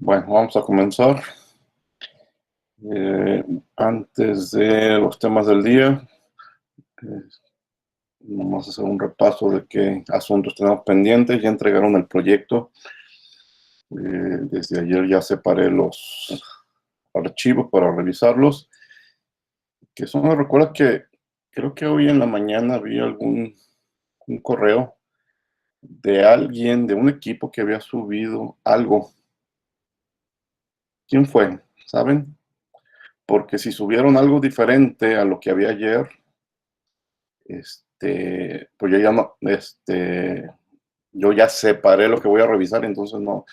Bueno, vamos a comenzar. Antes de los temas del día, vamos a hacer un repaso de qué asuntos tenemos pendientes. Ya entregaron el proyecto. Desde ayer ya separé los archivos para revisarlos. Que son, me recuerda que creo que hoy en la mañana vi un correo de alguien, de un equipo que había subido algo. ¿Quién fue? ¿Saben? Porque si subieron algo diferente a lo que había ayer, pues yo ya no, yo ya separé lo que voy a revisar, entonces no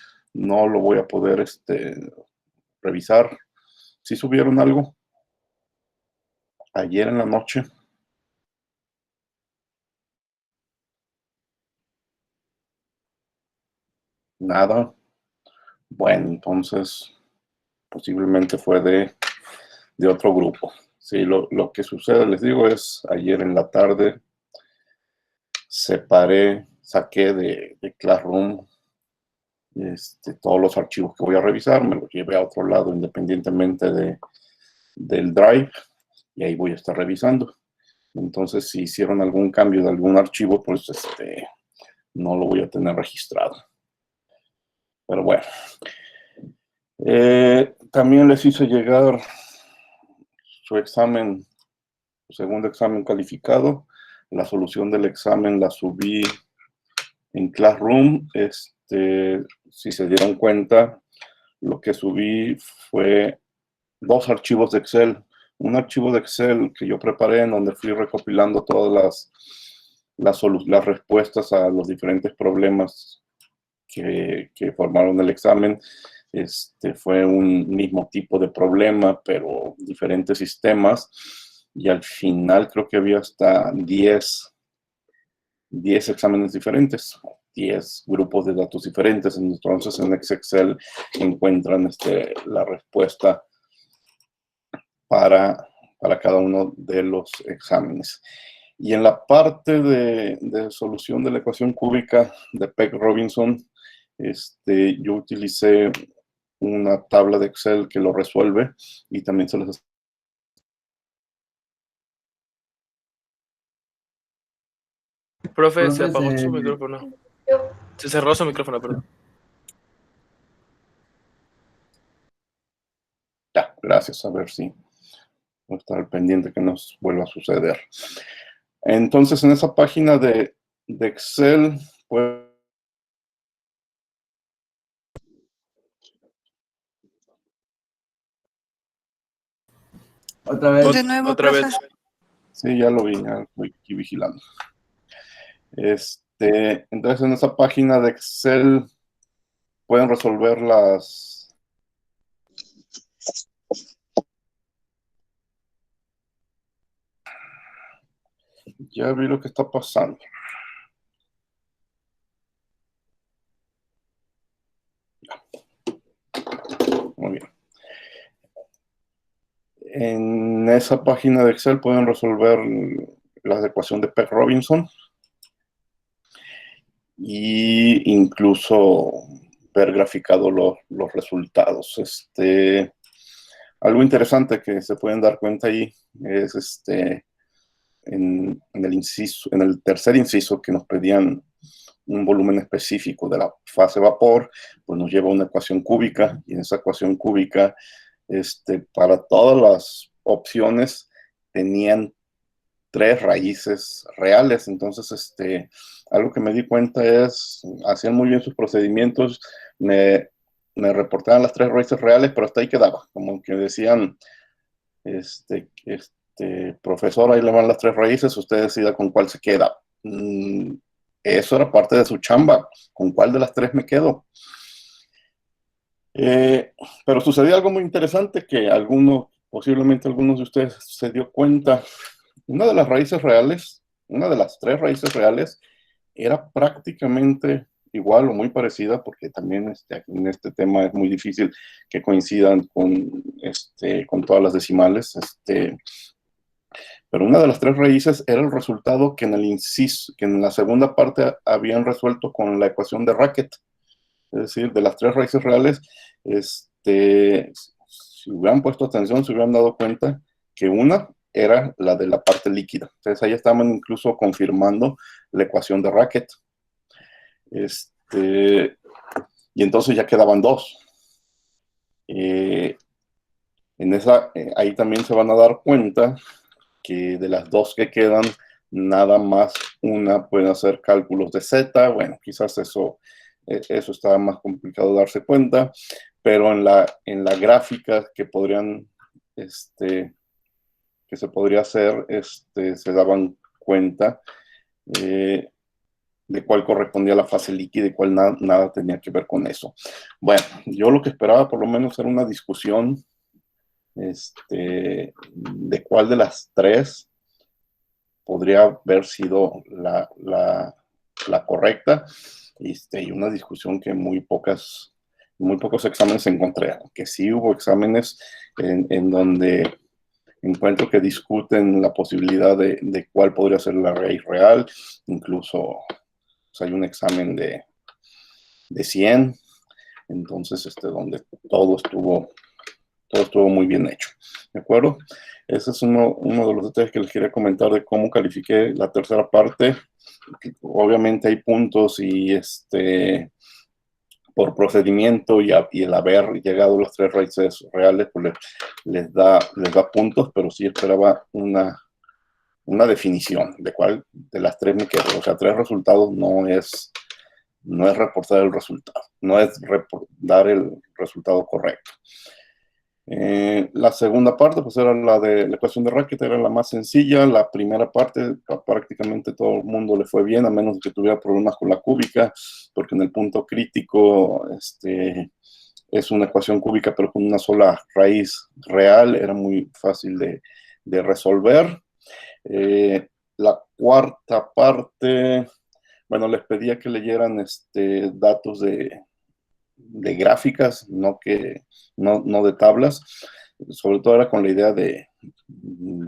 lo voy a poder, revisar. ¿Sí subieron algo ayer en la noche? Nada. Bueno, entonces posiblemente fue de otro grupo. Sí, lo que sucede, les digo, es ayer en la tarde saqué de Classroom todos los archivos que voy a revisar, me los llevé a otro lado independientemente del Drive y ahí voy a estar revisando. Entonces, si hicieron algún cambio de algún archivo, pues no lo voy a tener registrado. Pero bueno. También les hice llegar su examen, su segundo examen calificado. La solución del examen la subí en Classroom. Si se dieron cuenta, lo que subí fue 2 archivos de Excel. Un archivo de Excel que yo preparé en donde fui recopilando todas las respuestas a los diferentes problemas que formaron el examen. Fue un mismo tipo de problema, pero diferentes sistemas. Y al final creo que había hasta 10 exámenes diferentes, 10 grupos de datos diferentes. Entonces en Excel encuentran la respuesta para cada uno de los exámenes. Y en la parte de solución de la ecuación cúbica de Peck Robinson, yo utilicé una tabla de Excel que lo resuelve y también se les... Profe, se apagó su micrófono. Se cerró su micrófono, perdón. Ya, gracias. A ver si voy a estar al pendiente que nos vuelva a suceder. Entonces, en esa página de Excel, pues... Otra vez. De nuevo, Otra profe. vez. Sí, ya lo vi, ya estoy aquí vigilando. Entonces, en esa página de Excel pueden resolver Ya vi lo que está pasando. Muy bien. En esa página de Excel pueden resolver la ecuación de Peck Robinson e incluso ver graficado los resultados. Algo interesante que se pueden dar cuenta ahí es en el tercer inciso que nos pedían un volumen específico de la fase vapor, pues nos lleva a una ecuación cúbica, y en esa ecuación cúbica, para todas las opciones tenían 3 raíces reales. Entonces, algo que me di cuenta es, hacían muy bien sus procedimientos, me reportaban las 3 raíces reales, pero hasta ahí quedaba, como que decían, profesor, ahí le van las 3 raíces, usted decida con cuál se queda. Eso era parte de su chamba, con cuál de las 3 me quedo. Pero sucedió algo muy interesante que posiblemente algunos de ustedes se dio cuenta. Una de las raíces reales, una de las 3 raíces reales, era prácticamente igual o muy parecida, porque también en este tema es muy difícil que coincidan con todas las decimales. Pero una de las 3 raíces era el resultado que en el inciso, que en la segunda parte habían resuelto con la ecuación de Racket. Es decir, de las 3 raíces reales, si hubieran puesto atención, se hubieran dado cuenta que una era la de la parte líquida. Entonces ahí estaban incluso confirmando la ecuación de Racket. Y entonces ya quedaban 2. Ahí también se van a dar cuenta que de las 2 que quedan, nada más una puede hacer cálculos de Z. Bueno, quizás eso está más complicado de darse cuenta, pero en la gráfica que se podría hacer, se daban cuenta de cuál correspondía a la fase líquida y cuál nada tenía que ver con eso. Bueno, yo lo que esperaba por lo menos era una discusión de cuál de las 3 podría haber sido la correcta, y una discusión que muy pocos exámenes encontré, aunque sí hubo exámenes en donde encuentro que discuten la posibilidad de cuál podría ser la raíz real. Incluso pues, hay un examen de 100, entonces donde todo estuvo muy bien hecho, ¿de acuerdo? Ese es uno de los detalles que les quería comentar de cómo califiqué la tercera parte. Obviamente hay puntos y por procedimiento y el haber llegado a las 3 raíces reales, pues les da puntos, pero sí esperaba una definición de cuál de las 3 me quedo. O sea, 3 resultados no es reportar el resultado, no es dar el resultado correcto. La segunda parte, pues era la de la ecuación de Racket, era la más sencilla. La primera parte, prácticamente todo el mundo le fue bien, a menos que tuviera problemas con la cúbica, porque en el punto crítico es una ecuación cúbica, pero con una sola raíz real, era muy fácil de resolver. La cuarta parte, bueno, les pedía que leyeran datos de gráficas, no de tablas. Sobre todo era con la idea de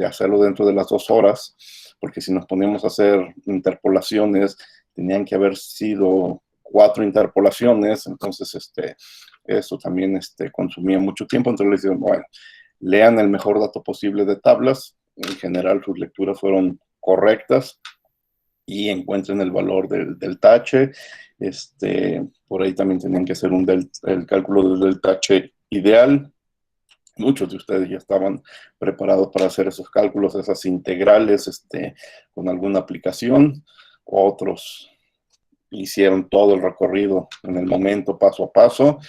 hacerlo dentro de las 2 horas, porque si nos poníamos a hacer interpolaciones, tenían que haber sido 4 interpolaciones, entonces eso también consumía mucho tiempo. Entonces les digo, bueno, lean el mejor dato posible de tablas. En general sus lecturas fueron correctas, y encuentren el valor del tache. Por ahí también tenían que hacer el cálculo del tache ideal. Muchos de ustedes ya estaban preparados para hacer esos cálculos, esas integrales, con alguna aplicación. Otros hicieron todo el recorrido en el momento, paso a paso.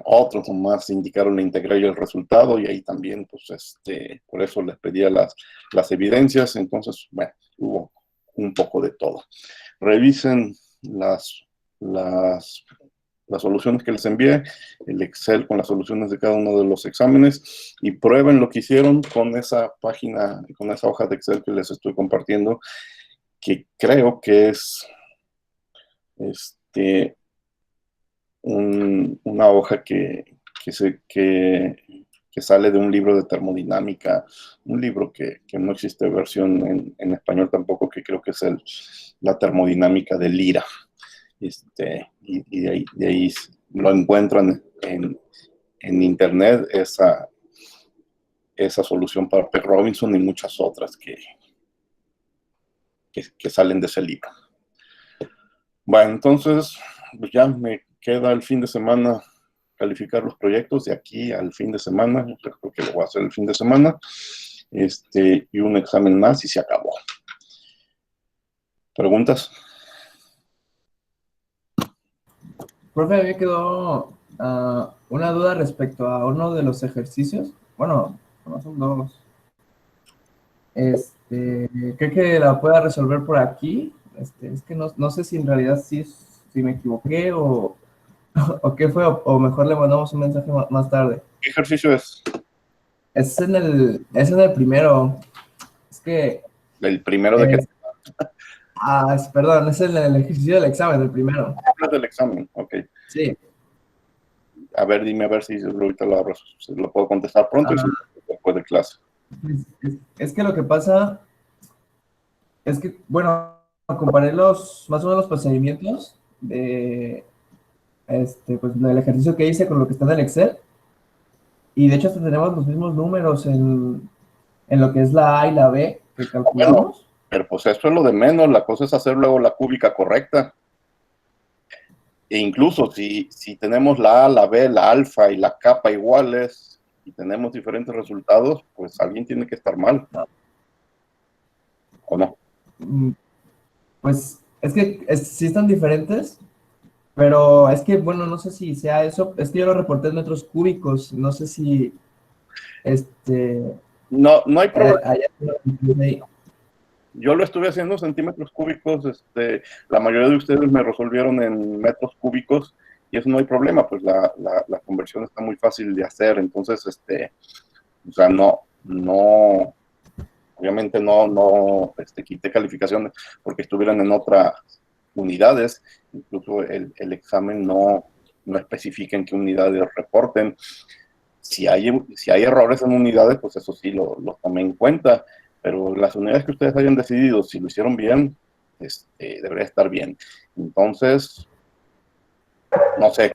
Otros nomás indicaron la integral y el resultado, y ahí también, pues, por eso les pedía las evidencias. Entonces, bueno, hubo un poco de todo. Revisen las soluciones que les envié, el Excel con las soluciones de cada uno de los exámenes, y prueben lo que hicieron con esa página, con esa hoja de Excel que les estoy compartiendo, que creo que es una hoja que sale de un libro de termodinámica, un libro que no existe versión en español tampoco, que creo que es la termodinámica de Lira. Y de ahí lo encuentran en internet, esa solución para Peg Robinson y muchas otras que salen de ese libro. Bueno, entonces pues ya me queda el fin de semana calificar los proyectos. De aquí al fin de semana, yo creo que lo voy a hacer el fin de semana, y un examen más y se acabó. ¿Preguntas? Profe, me quedó una duda respecto a uno de los ejercicios. Bueno, no son 2. ¿Cree que la pueda resolver por aquí? Es que no sé si en realidad si me equivoqué o qué fue, o mejor le mandamos un mensaje más tarde. ¿Qué ejercicio es? Es en el primero. Es que... ¿El primero de qué? Perdón, es en el ejercicio del examen, el primero. Del examen, ok. Sí. A ver, dime a ver si ahorita lo puedo contestar pronto y si después de clase. Es que lo que pasa es que, bueno, comparé más o menos los procedimientos de pues, del ejercicio que hice con lo que está en el Excel. Y de hecho hasta tenemos los mismos números en lo que es la A y la B que Bueno, calculamos. pero pues eso es lo de menos, la cosa es hacer luego la cúbica correcta. E incluso si tenemos la A, la B, la alfa y la kappa iguales y tenemos diferentes resultados, pues alguien tiene que estar mal. ¿O no? Pues es que sí están diferentes, pero es que, bueno, no sé si sea eso. Es que yo lo reporté en metros cúbicos. No sé si No, no hay problema. ahí. Yo lo estuve haciendo en centímetros cúbicos, la mayoría de ustedes me resolvieron en metros cúbicos y eso no hay problema, pues la conversión está muy fácil de hacer, entonces, o sea, obviamente no quité calificaciones porque estuvieran en otras unidades, incluso el examen no especifica en qué unidades reporten. Si hay errores en unidades, pues eso sí lo tomé en cuenta, pero las unidades que ustedes hayan decidido, si lo hicieron bien, debería estar bien. Entonces, no sé,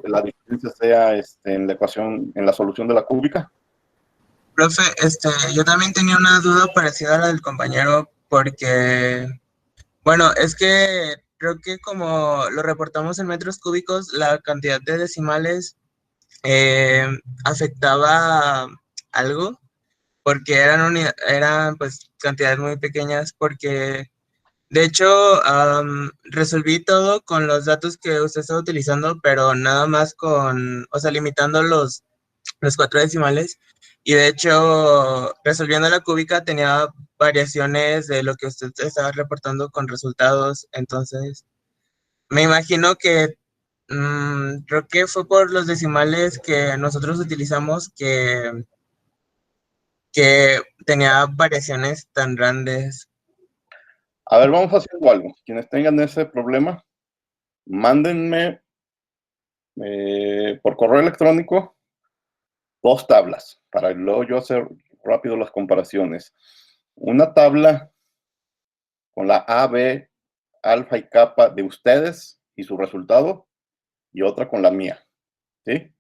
la diferencia sea en la ecuación, en la solución de la cúbica. Profe, yo también tenía una duda parecida a la del compañero, porque, bueno, es que creo que como lo reportamos en metros cúbicos, la cantidad de decimales afectaba algo, porque eran pues cantidades muy pequeñas, porque de hecho resolví todo con los datos que usted estaba utilizando, pero nada más o sea, limitando los 4 decimales. Y de hecho, resolviendo la cúbica tenía variaciones de lo que usted estaba reportando con resultados. Entonces, me imagino que creo que fue por los decimales que nosotros utilizamos que tenía variaciones tan grandes. A ver, vamos haciendo algo. Quienes tengan ese problema, mándenme por correo electrónico 2 tablas para luego yo hacer rápido las comparaciones. Una tabla con la A, B, alfa y kappa de ustedes y su resultado, y otra con la mía, ¿sí?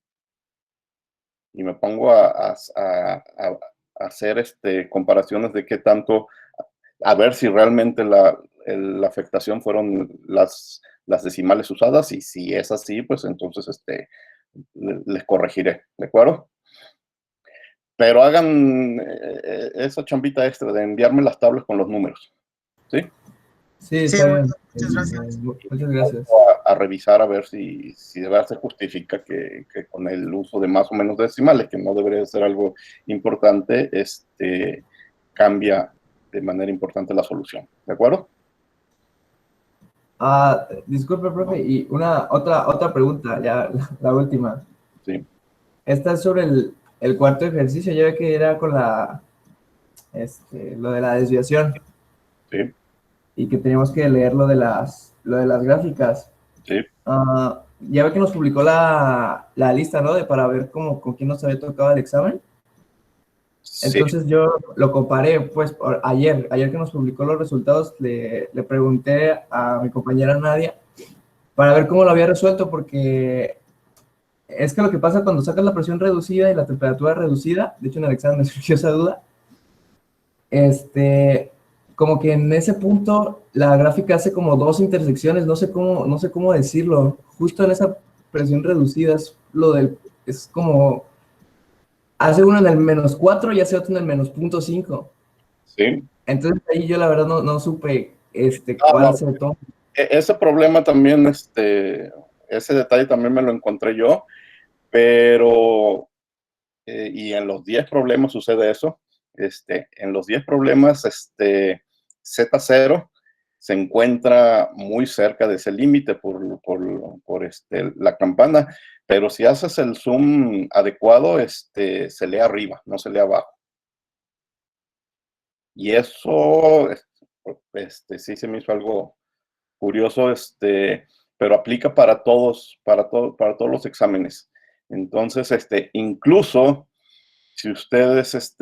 Y me pongo a hacer comparaciones de qué tanto, a ver si realmente la afectación fueron las decimales usadas, y si es así, pues entonces les corregiré, ¿de acuerdo? Pero hagan esa chambita extra de enviarme las tablas con los números, ¿sí? Sí, está bien. Muchas gracias. Muchas gracias. A revisar a ver si de verdad se justifica que con el uso de más o menos decimales, que no debería ser algo importante, cambia de manera importante la solución, ¿de acuerdo? Disculpe, profe, y otra pregunta, ya la última. Sí. Esta es sobre el cuarto ejercicio. Ya ve que era con lo de la desviación. Sí. Y que teníamos que leer lo de las gráficas. Sí. Ya ve que nos publicó la lista, ¿no? Para ver con quién nos había tocado el examen. Sí. Entonces yo lo comparé, pues, ayer que nos publicó los resultados, le pregunté a mi compañera Nadia para ver cómo lo había resuelto, porque es que lo que pasa cuando sacas la presión reducida y la temperatura reducida, de hecho en el examen me surgió esa duda, como que en ese punto la gráfica hace como 2 intersecciones, no sé cómo decirlo, justo en esa presión reducida es como, hace uno en el -4 y hace otro en el -0.5. Sí. Entonces ahí yo la verdad no supe cuál se toma. Ese problema también, ese detalle también me lo encontré yo, pero, y en los 10 problemas sucede eso. En los 10 problemas, Z0 se encuentra muy cerca de ese límite por la campana, pero si haces el zoom adecuado, se lee arriba, no se lee abajo. Y eso, sí se me hizo algo curioso, pero aplica para todos los exámenes. Entonces, incluso si ustedes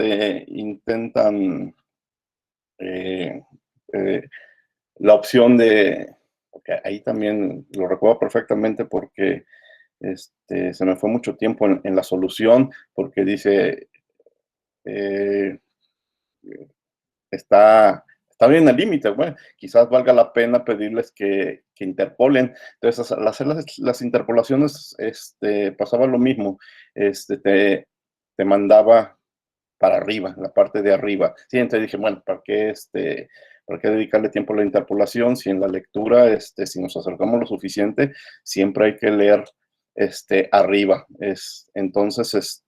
intentan la opción de porque ahí también lo recuerdo perfectamente porque se me fue mucho tiempo en la solución, porque dice, está bien el límite, bueno, quizás valga la pena pedirles que interpolen. Entonces, al hacer las interpolaciones, pasaba lo mismo, te mandaba para arriba, la parte de arriba. Sí, entonces dije, bueno, ¿para qué dedicarle tiempo a la interpolación si en la lectura, si nos acercamos lo suficiente, siempre hay que leer arriba? Entonces,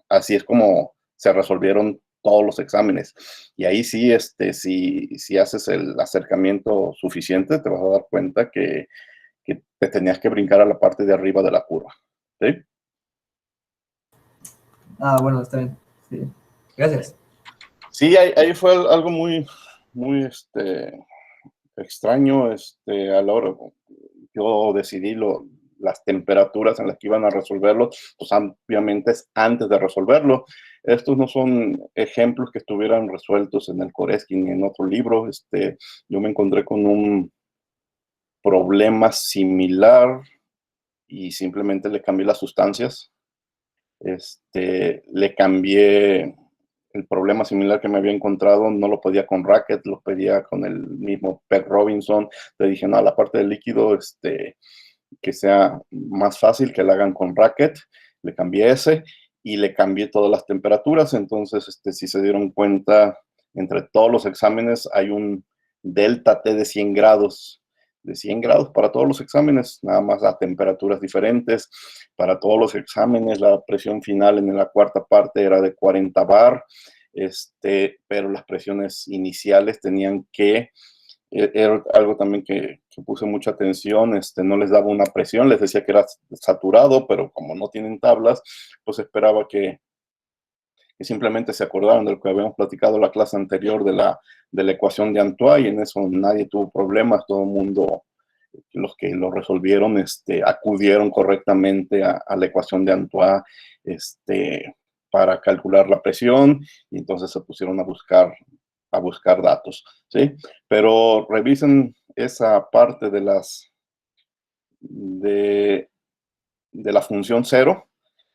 así es como se resolvieron todos los exámenes. Y ahí sí, si haces el acercamiento suficiente, te vas a dar cuenta que te tenías que brincar a la parte de arriba de la curva. ¿Sí? Ah, bueno, está bien. Sí. Gracias. Sí, ahí fue algo muy, muy extraño. A la hora yo decidí las temperaturas en las que iban a resolverlo, pues obviamente es antes de resolverlo. Estos no son ejemplos que estuvieran resueltos en el Koreski ni en otro libro. Yo me encontré con un problema similar y simplemente le cambié las sustancias. Le cambié el problema similar que me había encontrado, no lo pedía con Racket, lo pedía con el mismo Peg Robinson. Le dije, no, la parte del líquido, que sea más fácil, que la hagan con Racket. Le cambié ese y le cambié todas las temperaturas. Entonces, si se dieron cuenta, entre todos los exámenes hay un delta T de 100 grados. De 100 grados para todos los exámenes, nada más a temperaturas diferentes. Para todos los exámenes, la presión final en la cuarta parte era de 40 bar, pero las presiones iniciales tenían que, era algo también que puse mucha atención, no les daba una presión, les decía que era saturado, pero como no tienen tablas, pues esperaba que simplemente se acordaran de lo que habíamos platicado en la clase anterior de la ecuación de Antoine, y en eso nadie tuvo problemas, todo el mundo, los que lo resolvieron, acudieron correctamente a la ecuación de Antoine, para calcular la presión, y entonces se pusieron a buscar datos, ¿sí? Pero revisen esa parte de la función cero,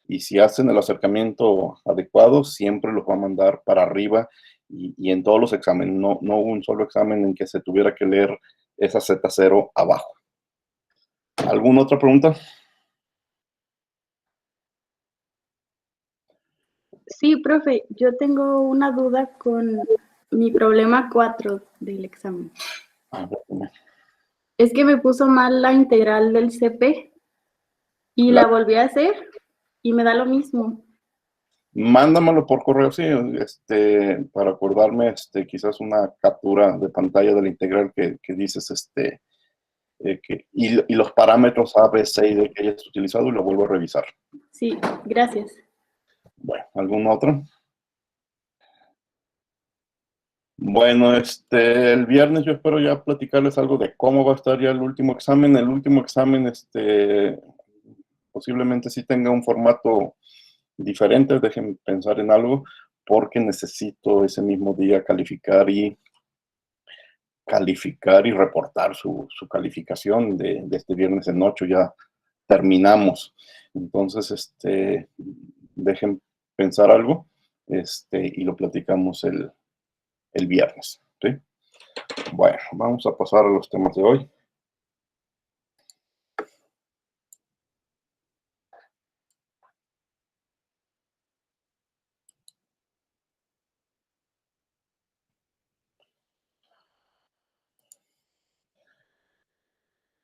y si hacen el acercamiento adecuado, siempre los va a mandar para arriba, y en todos los exámenes. No hubo un solo examen en que se tuviera que leer esa Z0 abajo. ¿Alguna otra pregunta? Sí, profe, yo tengo una duda con mi problema 4 del examen. A ver, dime. Es que me puso mal la integral del CP y la volví a hacer y me da lo mismo. Mándamelo por correo, sí, para acordarme, quizás una captura de pantalla de la integral que dices, y los parámetros A, B, C y D que hayas utilizado, y lo vuelvo a revisar. Sí, gracias. Bueno, ¿algún otro? Bueno, el viernes yo espero ya platicarles algo de cómo va a estar ya el último examen. El último examen, posiblemente sí tenga un formato diferente, dejen pensar en algo, porque necesito ese mismo día calificar y reportar su calificación de este viernes en 8, ya terminamos. Entonces, dejen pensar algo, y lo platicamos el viernes, ¿sí? Bueno, vamos a pasar a los temas de hoy.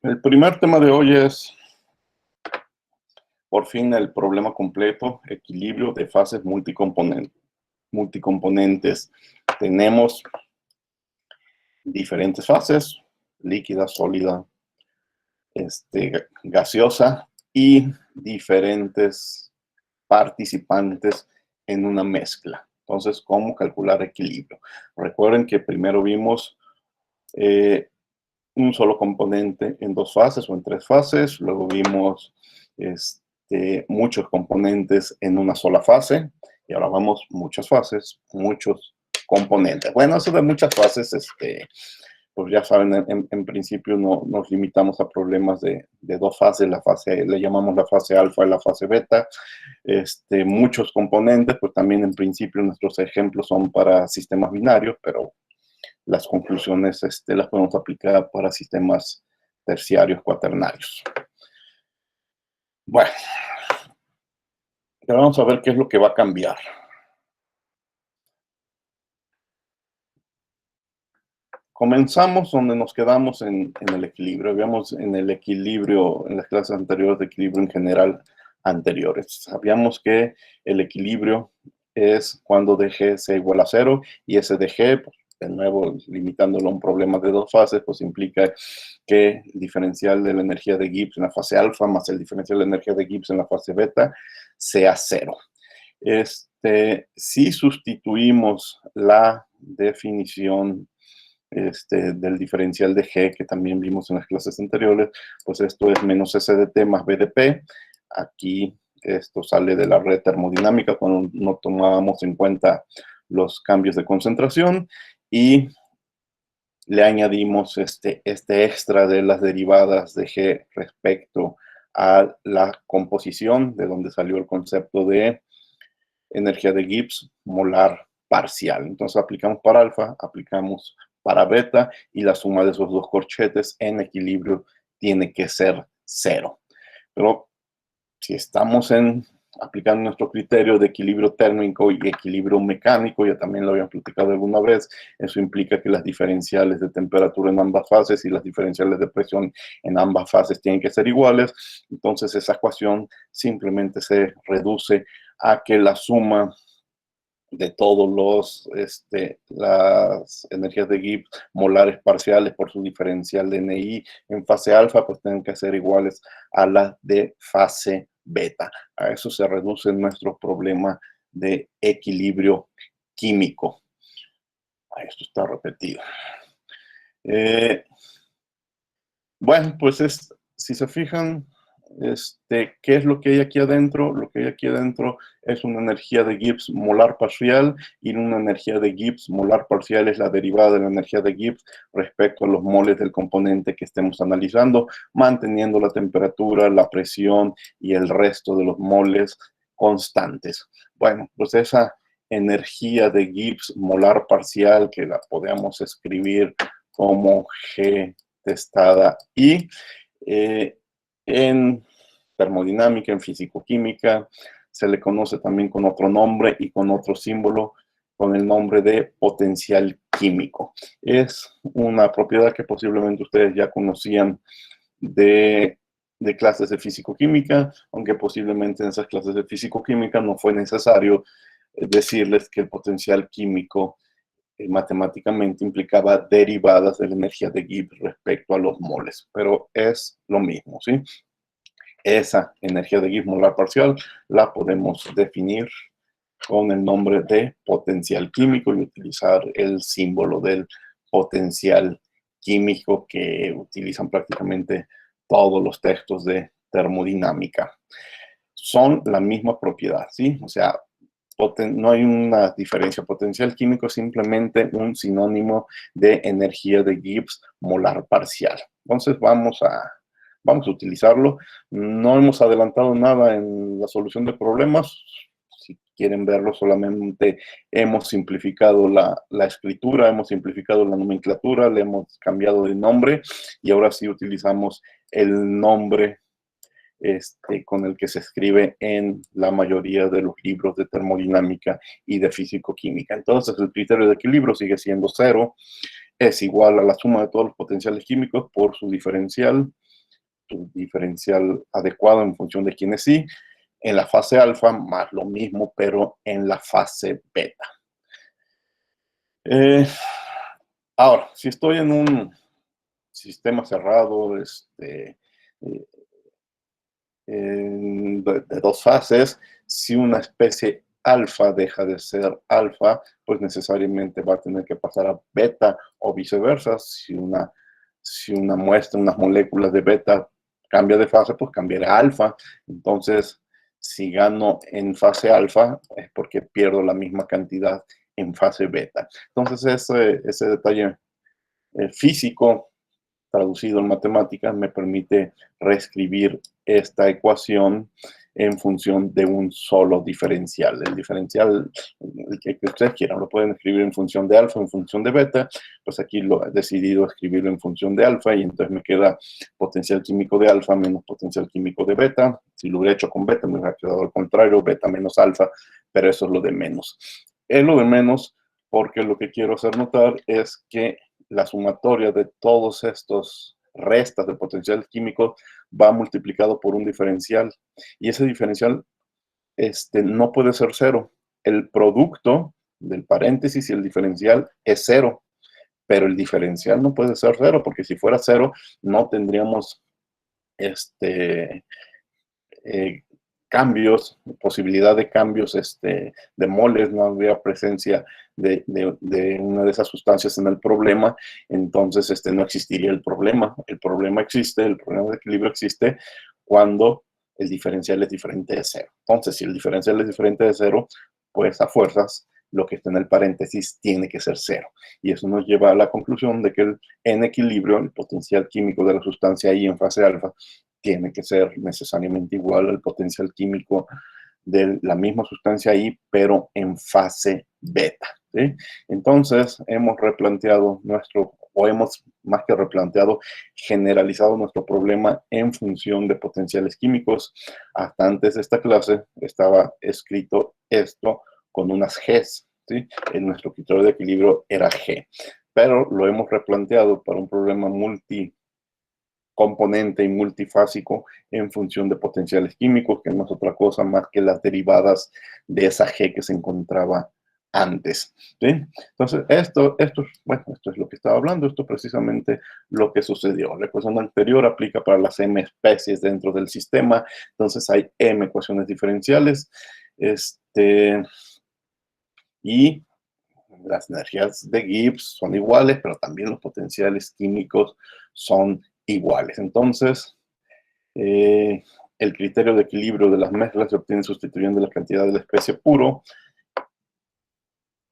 El primer tema de hoy es, por fin, el problema completo, equilibrio de fases multicomponentes. Tenemos diferentes fases, líquida, sólida, gaseosa, y diferentes participantes en una mezcla. Entonces, ¿cómo calcular equilibrio? Recuerden que primero vimos un solo componente en 2 fases o en 3 fases, luego vimos muchos componentes en una sola fase, y ahora vamos muchas fases, muchos componentes. Bueno, eso de muchas fases, pues ya saben, en principio no nos limitamos a problemas de dos fases, le llamamos la fase alfa y la fase beta. Muchos componentes, pues también en principio nuestros ejemplos son para sistemas binarios, pero las conclusiones las podemos aplicar para sistemas terciarios, cuaternarios. Bueno, pero vamos a ver qué es lo que va a cambiar. Comenzamos donde nos quedamos en el equilibrio. Habíamos en el equilibrio, en las clases anteriores de equilibrio en general anteriores. Sabíamos que el equilibrio es cuando dg sea igual a 0 y ese dg, pues, de nuevo, limitándolo a un problema de dos fases, pues implica que el diferencial de la energía de Gibbs en la fase alfa más el diferencial de la energía de Gibbs en la fase beta sea 0. Si sustituimos la definición del diferencial de G, que también vimos en las clases anteriores, pues esto es menos SDT más BDP. Aquí esto sale de la red termodinámica cuando no tomábamos en cuenta los cambios de concentración y le añadimos este extra de las derivadas de G respecto a la composición, de donde salió el concepto de energía de Gibbs molar parcial. Entonces aplicamos para alfa, aplicamos para beta y la suma de esos dos corchetes en equilibrio tiene que ser 0. Pero si estamos aplicando nuestro criterio de equilibrio térmico y equilibrio mecánico, ya también lo habíamos platicado alguna vez, eso implica que las diferenciales de temperatura en ambas fases y las diferenciales de presión en ambas fases tienen que ser iguales. Entonces esa ecuación simplemente se reduce a que la suma de todos las energías de Gibbs molares parciales por su diferencial de NI en fase alfa, pues tienen que ser iguales a las de fase beta. A eso se reduce nuestro problema de equilibrio químico. Esto está repetido. Bueno, pues si se fijan, ¿qué es lo que hay aquí adentro? Lo que hay aquí adentro es una energía de Gibbs molar parcial y una energía de Gibbs molar parcial es la derivada de la energía de Gibbs respecto a los moles del componente que estemos analizando, manteniendo la temperatura, la presión y el resto de los moles constantes. Bueno, pues esa energía de Gibbs molar parcial, que la podemos escribir como G testada I, en termodinámica, en fisicoquímica, se le conoce también con otro nombre y con otro símbolo, con el nombre de potencial químico. Es una propiedad que posiblemente ustedes ya conocían de clases de fisicoquímica, aunque posiblemente en esas clases de fisicoquímica no fue necesario decirles que el potencial químico matemáticamente implicaba derivadas de la energía de Gibbs respecto a los moles, pero es lo mismo, ¿sí? Esa energía de Gibbs molar parcial la podemos definir con el nombre de potencial químico y utilizar el símbolo del potencial químico que utilizan prácticamente todos los textos de termodinámica. Son la misma propiedad, ¿sí? O sea, no hay una diferencia. Potencial químico es simplemente un sinónimo de energía de Gibbs molar parcial. Entonces vamos a utilizarlo. No hemos adelantado nada en la solución de problemas. Si quieren verlo, solamente hemos simplificado la escritura, hemos simplificado la nomenclatura, le hemos cambiado de nombre y ahora sí utilizamos el nombre con el que se escribe en la mayoría de los libros de termodinámica y de físico-química. Entonces, el criterio de equilibrio sigue siendo 0, es igual a la suma de todos los potenciales químicos por su diferencial adecuado en función de quién es sí, en la fase alfa, más lo mismo, pero en la fase beta. Ahora, si estoy en un sistema cerrado, de dos fases, si una especie alfa deja de ser alfa, pues necesariamente va a tener que pasar a beta o viceversa. Si una muestra, unas moléculas de beta cambia de fase, pues cambiará a alfa. Entonces, si gano en fase alfa, es porque pierdo la misma cantidad en fase beta. Entonces, ese detalle físico traducido en matemáticas me permite reescribir esta ecuación en función de un solo diferencial. El diferencial, el que ustedes quieran, lo pueden escribir en función de alfa, en función de beta, pues aquí lo he decidido escribirlo en función de alfa y entonces me queda potencial químico de alfa menos potencial químico de beta. Si lo hubiera hecho con beta me hubiera quedado al contrario, beta menos alfa, pero eso es lo de menos. Es lo de menos porque lo que quiero hacer notar es que la sumatoria de todos estos restas de potencial químico va multiplicado por un diferencial y ese diferencial no puede ser cero. El producto del paréntesis y el diferencial es cero, pero el diferencial no puede ser cero porque si fuera cero no tendríamos cambios, posibilidad de cambios de moles, no habría presencia de una de esas sustancias en el problema, entonces no existiría el problema. El problema existe, el problema de equilibrio existe cuando el diferencial es diferente de cero. Entonces, si el diferencial es diferente de cero, pues a fuerzas lo que está en el paréntesis tiene que ser cero. Y eso nos lleva a la conclusión de que en equilibrio, el potencial químico de la sustancia I en fase alfa tiene que ser necesariamente igual al potencial químico de la misma sustancia I, pero en fase beta, ¿sí? Entonces, hemos replanteado hemos más que replanteado, generalizado nuestro problema en función de potenciales químicos. Hasta antes de esta clase estaba escrito esto con unas Gs, ¿sí? En nuestro criterio de equilibrio era G, pero lo hemos replanteado para un problema multicomponente y multifásico en función de potenciales químicos, que no es otra cosa más que las derivadas de esa G que se encontraba antes, ¿sí? Entonces, esto es lo que estaba hablando, esto es precisamente lo que sucedió. La ecuación anterior aplica para las m especies dentro del sistema, entonces hay m ecuaciones diferenciales, y las energías de Gibbs son iguales, pero también los potenciales químicos son iguales. Entonces, el criterio de equilibrio de las mezclas se obtiene sustituyendo la cantidad de la especie puro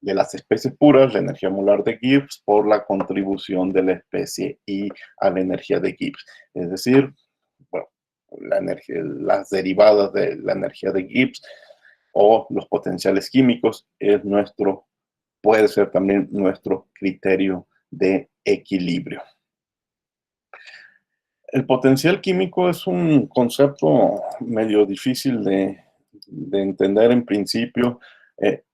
de las especies puras, la energía molar de Gibbs, por la contribución de la especie I a la energía de Gibbs. Es decir, bueno, las derivadas de la energía de Gibbs o los potenciales químicos puede ser también nuestro criterio de equilibrio. El potencial químico es un concepto medio difícil de entender en principio,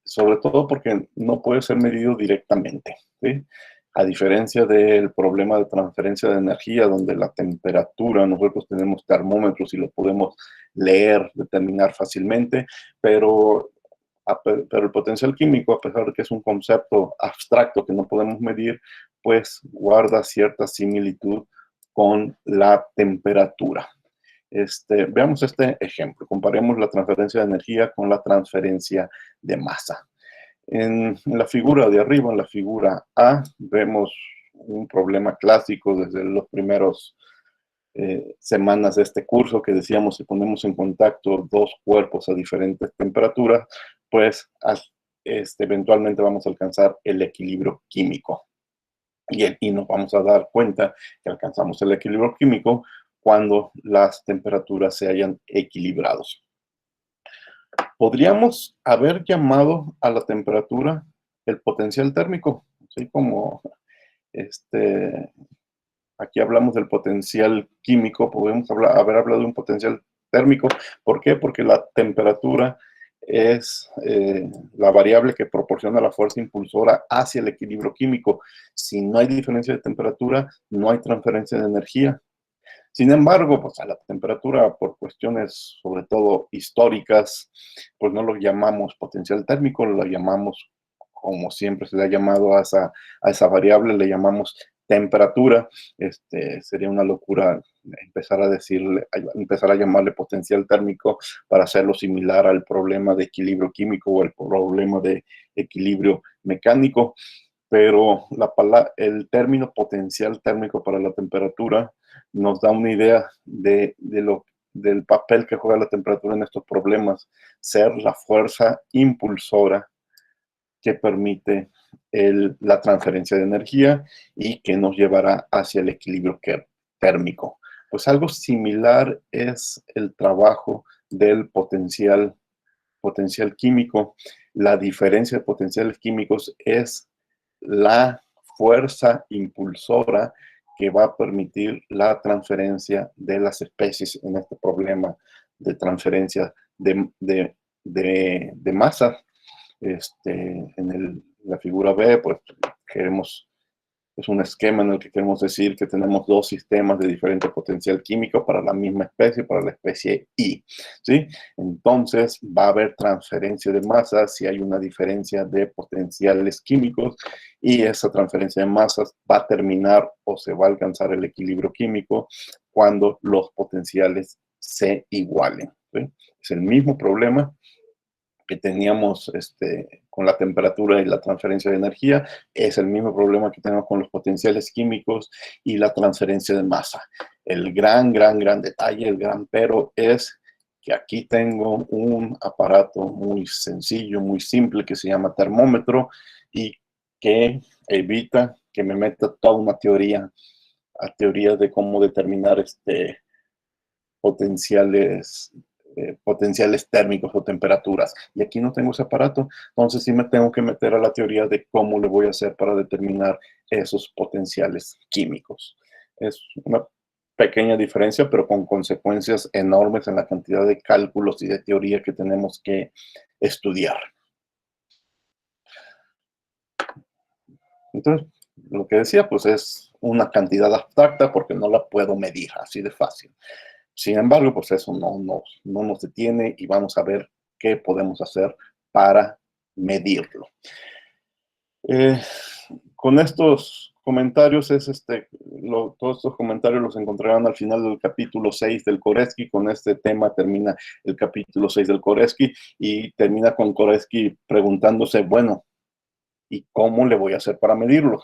sobre todo porque no puede ser medido directamente, ¿sí? A diferencia del problema de transferencia de energía, donde la temperatura, nosotros tenemos termómetros y lo podemos leer, determinar fácilmente, pero el potencial químico, a pesar de que es un concepto abstracto que no podemos medir, pues guarda cierta similitud con la temperatura. Veamos este ejemplo. Comparemos la transferencia de energía con la transferencia de masa. En la figura de arriba, en la figura A, vemos un problema clásico desde los primeros semanas de este curso que decíamos, si ponemos en contacto dos cuerpos a diferentes temperaturas, pues eventualmente vamos a alcanzar el equilibrio químico. Y nos vamos a dar cuenta que alcanzamos el equilibrio químico cuando las temperaturas se hayan equilibrado. Podríamos haber llamado a la temperatura el potencial térmico, así como aquí hablamos del potencial químico, podemos haber hablado de un potencial térmico. ¿Por qué? Porque la temperatura es la variable que proporciona la fuerza impulsora hacia el equilibrio químico. Si no hay diferencia de temperatura, no hay transferencia de energía. Sin embargo, pues a la temperatura, por cuestiones sobre todo históricas, pues no lo llamamos potencial térmico, lo llamamos, como siempre se le ha llamado a esa variable, le llamamos temperatura. Sería una locura empezar a llamarle potencial térmico para hacerlo similar al problema de equilibrio químico o el problema de equilibrio mecánico, pero el término potencial térmico para la temperatura nos da una idea del papel que juega la temperatura en estos problemas, ser la fuerza impulsora que permite la transferencia de energía y que nos llevará hacia el equilibrio térmico. Pues algo similar es el trabajo del potencial químico. La diferencia de potenciales químicos es la fuerza impulsora que va a permitir la transferencia de las especies en este problema de transferencia de masa. En la figura B, pues es un esquema en el que queremos decir que tenemos dos sistemas de diferente potencial químico para la misma especie, para la especie Y, ¿sí? Entonces va a haber transferencia de masas si hay una diferencia de potenciales químicos, y esa transferencia de masas va a terminar o se va a alcanzar el equilibrio químico cuando los potenciales se igualen, ¿sí? Es el mismo problema que teníamos con la temperatura y la transferencia de energía, es el mismo problema que tenemos con los potenciales químicos y la transferencia de masa. El gran detalle, el gran pero es que aquí tengo un aparato muy sencillo, muy simple, que se llama termómetro, y que evita que me meta toda una teoría de cómo determinar potenciales térmicos o temperaturas. Y aquí no tengo ese aparato, entonces sí me tengo que meter a la teoría de cómo le voy a hacer para determinar esos potenciales químicos. Es una pequeña diferencia, pero con consecuencias enormes en la cantidad de cálculos y de teoría que tenemos que estudiar. Entonces, lo que decía, pues es una cantidad abstracta porque no la puedo medir así de fácil. Sin embargo, pues eso no nos detiene y vamos a ver qué podemos hacer para medirlo. Con estos comentarios, todos estos comentarios los encontrarán al final del capítulo 6 del Koreski. Con este tema termina el capítulo 6 del Koreski y termina con Koreski preguntándose, bueno, ¿y cómo le voy a hacer para medirlo?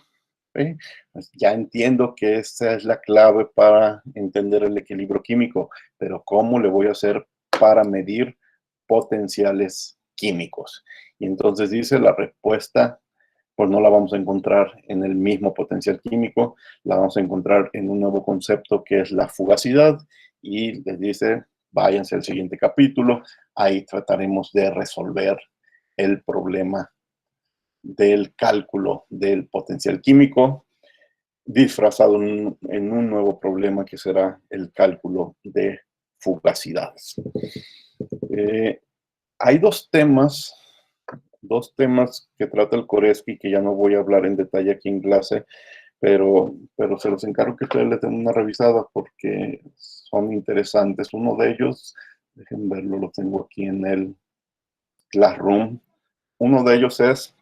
¿Sí? Pues ya entiendo que esa es la clave para entender el equilibrio químico, pero ¿cómo le voy a hacer para medir potenciales químicos? Y entonces dice, la respuesta, pues no la vamos a encontrar en el mismo potencial químico, la vamos a encontrar en un nuevo concepto que es la fugacidad, y les dice, váyanse al siguiente capítulo, ahí trataremos de resolver el problema del cálculo del potencial químico, disfrazado en un nuevo problema que será el cálculo de fugacidades. Hay dos temas que trata el Koreski que ya no voy a hablar en detalle aquí en clase, pero se los encargo que ustedes le den una revisada porque son interesantes. Uno de ellos, dejen verlo, lo tengo aquí en el Classroom. Uno de ellos es,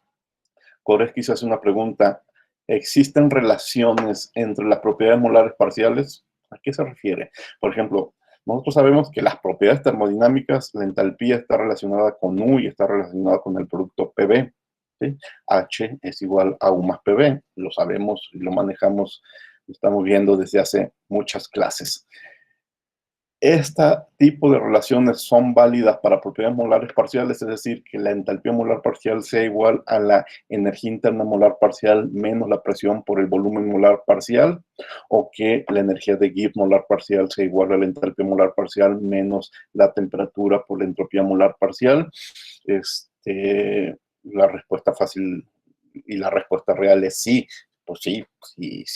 Koreski se hace una pregunta: ¿existen relaciones entre las propiedades molares parciales? ¿A qué se refiere? Por ejemplo, nosotros sabemos que las propiedades termodinámicas, la entalpía está relacionada con U y está relacionada con el producto PV, ¿sí? H es igual a U más PV, lo sabemos y lo manejamos, lo estamos viendo desde hace muchas clases. Este tipo de relaciones son válidas para propiedades molares parciales, es decir, que la entalpía molar parcial sea igual a la energía interna molar parcial menos la presión por el volumen molar parcial, o que la energía de Gibbs molar parcial sea igual a la entalpía molar parcial menos la temperatura por la entropía molar parcial. La respuesta fácil y la respuesta real es sí. Pues sí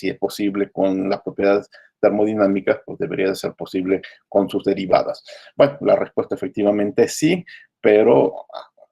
es posible con las propiedades termodinámicas, pues debería de ser posible con sus derivadas. Bueno, la respuesta efectivamente es sí, pero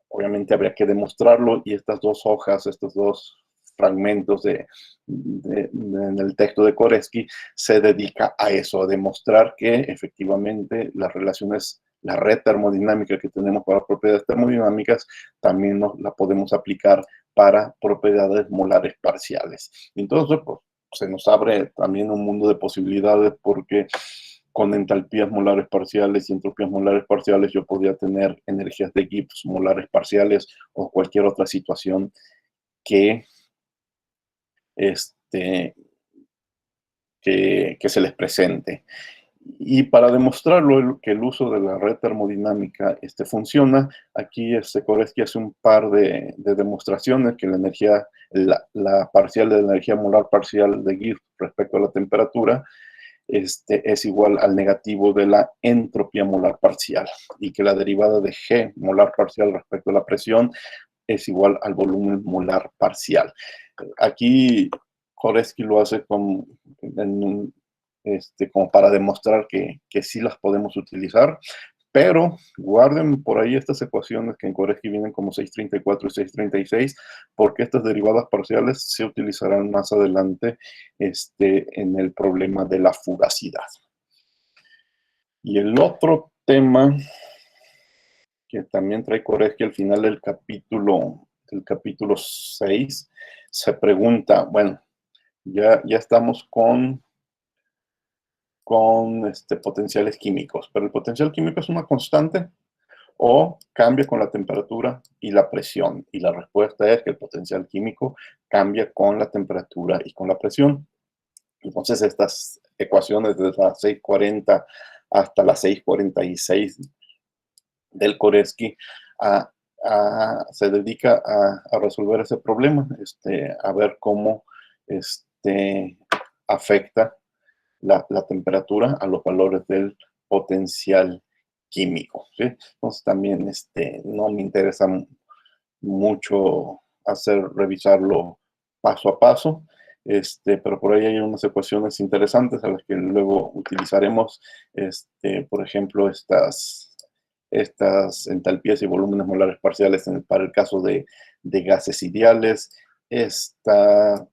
obviamente habría que demostrarlo, y estas dos hojas, estos dos fragmentos en el texto de Koreski se dedica a eso, a demostrar que efectivamente las relaciones, la red termodinámica que tenemos para propiedades termodinámicas, también la podemos aplicar para propiedades molares parciales. Entonces, pues, se nos abre también un mundo de posibilidades, porque con entalpías molares parciales y entropías molares parciales yo podría tener energías de Gibbs molares parciales o cualquier otra situación que se les presente. Y para demostrarlo que el uso de la red termodinámica funciona, aquí Koreski hace un par de demostraciones que la energía, la parcial de la energía molar parcial de Gibbs respecto a la temperatura es igual al negativo de la entropía molar parcial, y que la derivada de G molar parcial respecto a la presión es igual al volumen molar parcial. Aquí Koreski lo hace como para demostrar que sí las podemos utilizar, pero guarden por ahí estas ecuaciones que en Koreski vienen como 634 y 636, porque estas derivadas parciales se utilizarán más adelante en el problema de la fugacidad. Y el otro tema que también trae Koreski al final del capítulo 6, se pregunta, bueno, ya estamos con potenciales químicos, pero el potencial químico es una constante o cambia con la temperatura y la presión, y la respuesta es que el potencial químico cambia con la temperatura y con la presión. Entonces estas ecuaciones desde la 640 hasta la 646 del Koreski se dedica a resolver ese problema, a ver cómo afecta la temperatura a los valores del potencial químico, ¿sí? Entonces también no me interesa mucho revisarlo paso a paso, pero por ahí hay unas ecuaciones interesantes a las que luego utilizaremos, por ejemplo, estas entalpías y volúmenes molares parciales para el caso de gases ideales, esta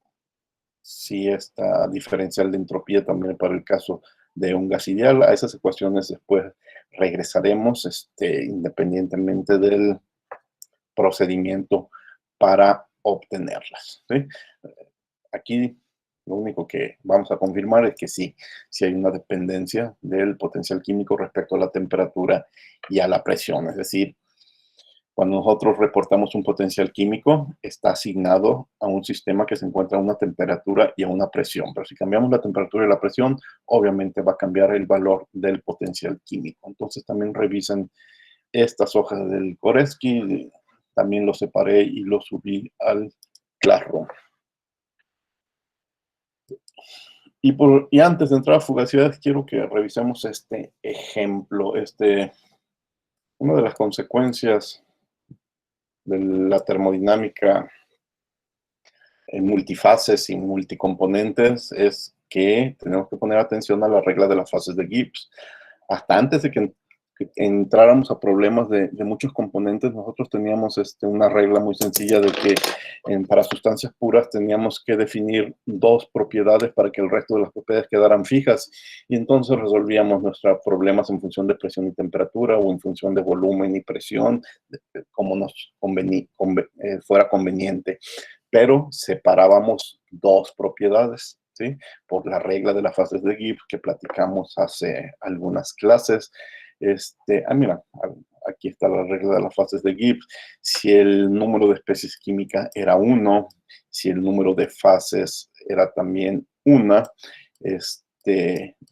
diferencial de entropía también para el caso de un gas ideal. A esas ecuaciones después regresaremos, independientemente del procedimiento para obtenerlas, ¿sí? Aquí lo único que vamos a confirmar es que sí hay una dependencia del potencial químico respecto a la temperatura y a la presión. Es decir, cuando nosotros reportamos un potencial químico, está asignado a un sistema que se encuentra a una temperatura y a una presión. Pero si cambiamos la temperatura y la presión, obviamente va a cambiar el valor del potencial químico. Entonces también revisen estas hojas del Koreski. También lo separé y lo subí al Classroom. Y antes de entrar a fugacidades, quiero que revisemos este ejemplo. Una de las consecuencias de la termodinámica en multifases y multicomponentes es que tenemos que poner atención a la regla de las fases de Gibbs. Hasta antes de que entráramos a problemas de muchos componentes, nosotros teníamos una regla muy sencilla de que para sustancias puras teníamos que definir dos propiedades para que el resto de las propiedades quedaran fijas, y entonces resolvíamos nuestros problemas en función de presión y temperatura o en función de volumen y presión, como nos fuera conveniente, pero separábamos dos propiedades, ¿sí? Por la regla de las fases de Gibbs que platicamos hace algunas clases. Mira, aquí está la regla de las fases de Gibbs. Si el número de especies químicas era 1, si el número de fases era también 1,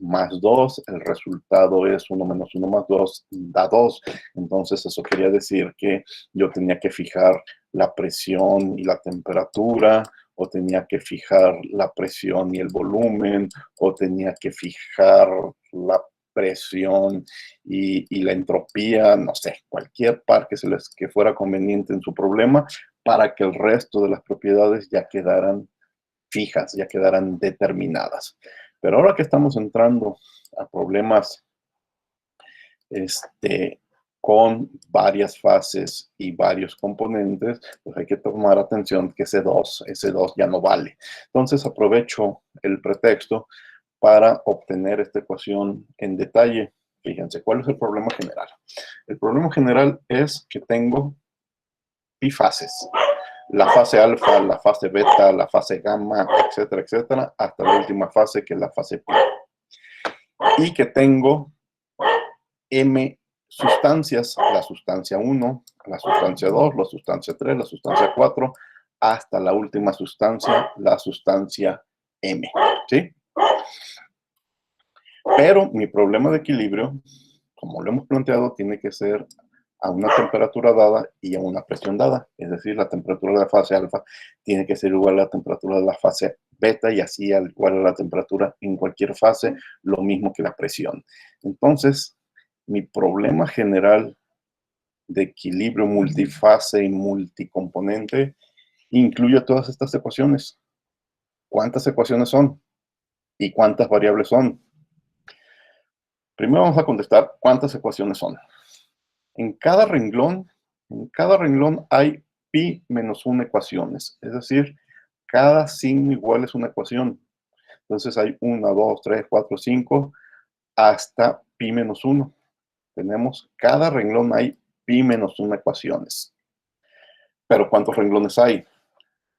más 2, el resultado es 1 menos 1 más 2, da 2. Entonces eso quería decir que yo tenía que fijar la presión y la temperatura, o tenía que fijar la presión y el volumen, o tenía que fijar la presión y la entropía, no sé, cualquier par que fuera conveniente en su problema, para que el resto de las propiedades ya quedaran fijas, ya quedaran determinadas. Pero ahora que estamos entrando a problemas con varias fases y varios componentes, pues hay que tomar atención que ese 2 ya no vale. Entonces aprovecho el pretexto para obtener esta ecuación en detalle. Fíjense, ¿cuál es el problema general? El problema general es que tengo bifases. La fase alfa, la fase beta, la fase gamma, etcétera, etcétera, hasta la última fase, que es la fase pi. Y que tengo m sustancias, la sustancia 1, la sustancia 2, la sustancia 3, la sustancia 4, hasta la última sustancia, la sustancia m, ¿sí? Pero mi problema de equilibrio, como lo hemos planteado, tiene que ser a una temperatura dada y a una presión dada. Es decir, la temperatura de la fase alfa tiene que ser igual a la temperatura de la fase beta y así igual a la temperatura en cualquier fase, lo mismo que la presión. Entonces, mi problema general de equilibrio multifase y multicomponente incluye todas estas ecuaciones. ¿Cuántas ecuaciones son? ¿Y cuántas variables son? Primero vamos a contestar cuántas ecuaciones son. En cada renglón hay pi menos 1 ecuaciones. Es decir, cada signo igual es una ecuación. Entonces hay 1, 2, 3, 4, 5, hasta pi menos 1. Tenemos, cada renglón hay pi menos 1 ecuaciones. Pero ¿cuántos renglones hay?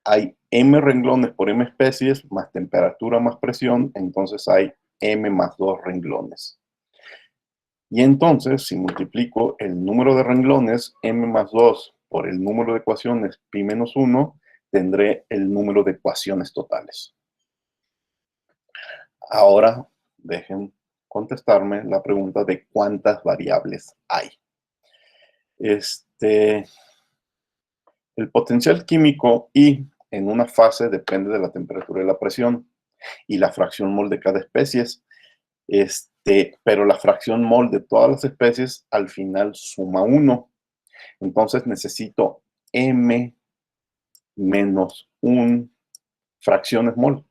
Hay m renglones por m especies, más temperatura más presión, entonces hay m más 2 renglones. Y entonces, si multiplico el número de renglones, m más 2, por el número de ecuaciones, pi menos 1, tendré el número de ecuaciones totales. Ahora, dejen contestarme la pregunta de cuántas variables hay. El potencial químico I en una fase depende de la temperatura y la presión y la fracción mol de cada especie. Pero la fracción mol de todas las especies al final suma 1. Entonces necesito m menos 1 fracciones mol.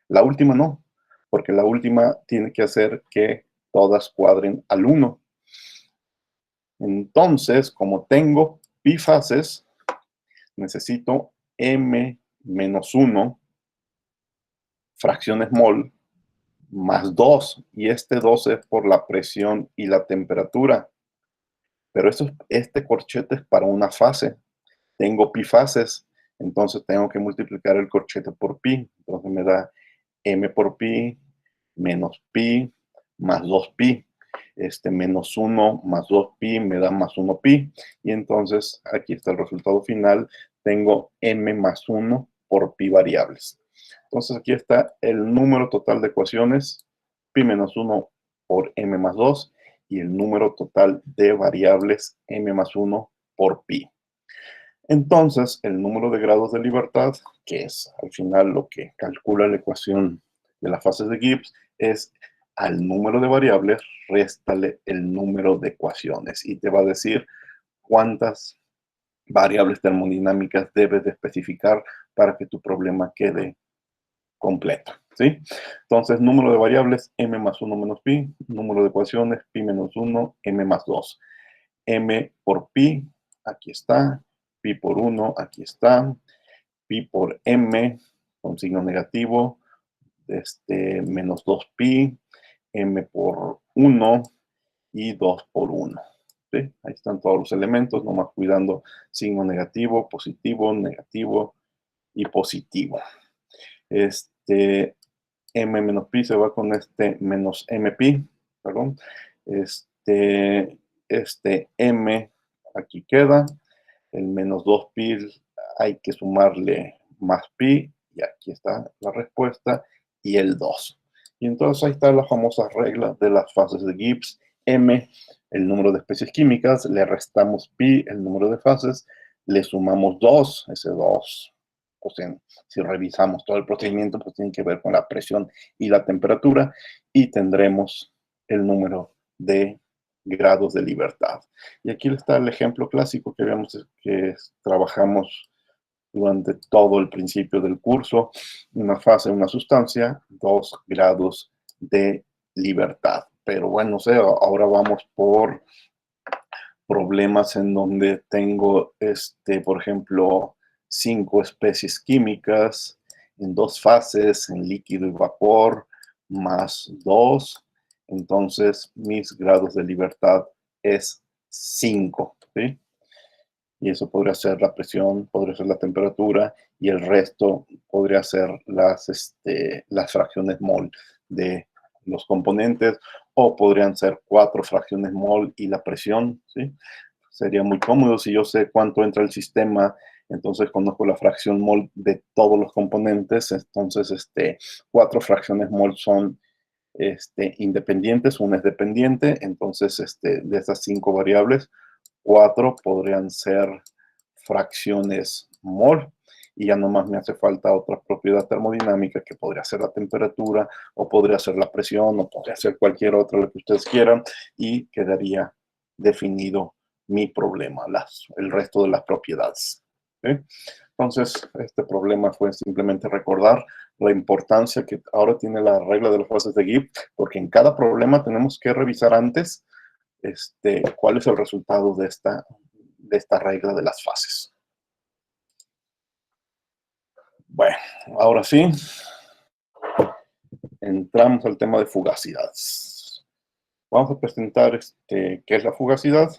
La última no, porque la última tiene que hacer que todas cuadren al 1. Entonces, como tengo pi fases, necesito m menos 1 fracciones mol más 2, y este 2 es por la presión y la temperatura. Pero este corchete es para una fase. Tengo pi fases, entonces tengo que multiplicar el corchete por pi. Entonces me da m por pi menos pi más 2pi. Menos 1 más 2pi me da más 1pi. Y entonces aquí está el resultado final. Tengo m más 1 por pi variables. Entonces aquí está el número total de ecuaciones, pi menos 1 por m más 2, y el número total de variables, m más 1 por pi. Entonces, el número de grados de libertad, que es al final lo que calcula la ecuación de las fases de Gibbs, es al número de variables, réstale el número de ecuaciones y te va a decir cuántas variables termodinámicas debes de especificar para que tu problema quede completo, ¿sí? Entonces, número de variables, m más 1 menos pi, número de ecuaciones, pi menos 1, m más 2. M por pi, aquí está, pi por 1, aquí está, pi por m, con signo negativo, menos 2pi, m por 1 y 2 por 1. ¿Sí? Ahí están todos los elementos, nomás cuidando signo negativo, negativo y positivo. M menos pi se va con menos mpi, perdón. M aquí queda, el menos 2pi hay que sumarle más pi, y aquí está la respuesta, y el 2. Y entonces ahí está la famosa regla de las fases de Gibbs. M, el número de especies químicas, le restamos pi, el número de fases, le sumamos 2, ese 2. O sea, si revisamos todo el procedimiento, pues tiene que ver con la presión y la temperatura, y tendremos el número de grados de libertad. Y aquí está el ejemplo clásico que vemos que trabajamos durante todo el principio del curso. Una fase, una sustancia, 2 grados de libertad. Pero bueno, no sé, ahora vamos por problemas en donde tengo, por ejemplo, 5 especies químicas en 2 fases, en líquido y vapor, más 2. Entonces, mis grados de libertad es 5, ¿sí? Y eso podría ser la presión, podría ser la temperatura, y el resto podría ser las fracciones mol de los componentes, o podrían ser 4 fracciones mol y la presión, ¿sí? Sería muy cómodo si yo sé cuánto entra el sistema, entonces conozco la fracción mol de todos los componentes, entonces 4 fracciones mol son independientes, una es dependiente. Entonces, de esas 5 variables, 4 podrían ser fracciones mol, y ya nomás me hace falta otra propiedad termodinámica que podría ser la temperatura, o podría ser la presión, o podría ser cualquier otra, lo que ustedes quieran, y quedaría definido mi problema, el resto de las propiedades. ¿Sí? Entonces, este problema fue simplemente recordar la importancia que ahora tiene la regla de las fases de Gibbs, porque en cada problema tenemos que revisar antes cuál es el resultado de esta regla de las fases. Bueno, ahora sí, entramos al tema de fugacidades. Vamos a presentar qué es la fugacidad,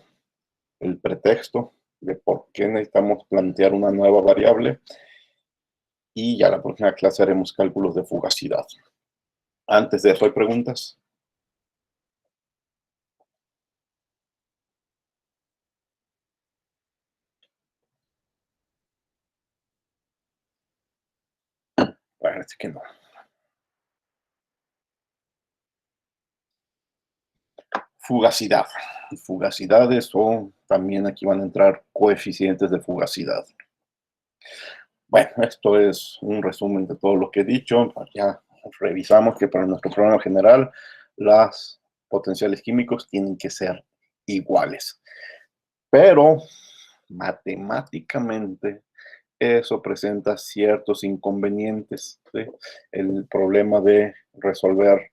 el pretexto de por qué necesitamos plantear una nueva variable, y ya la próxima clase haremos cálculos de fugacidad. Antes de eso, ¿hay preguntas? Parece que no. Fugacidad. Fugacidades, o también aquí van a entrar coeficientes de fugacidad. Bueno, esto es un resumen de todo lo que he dicho. Ya revisamos que para nuestro problema general, los potenciales químicos tienen que ser iguales. Pero matemáticamente eso presenta ciertos inconvenientes, ¿sí? El problema de resolver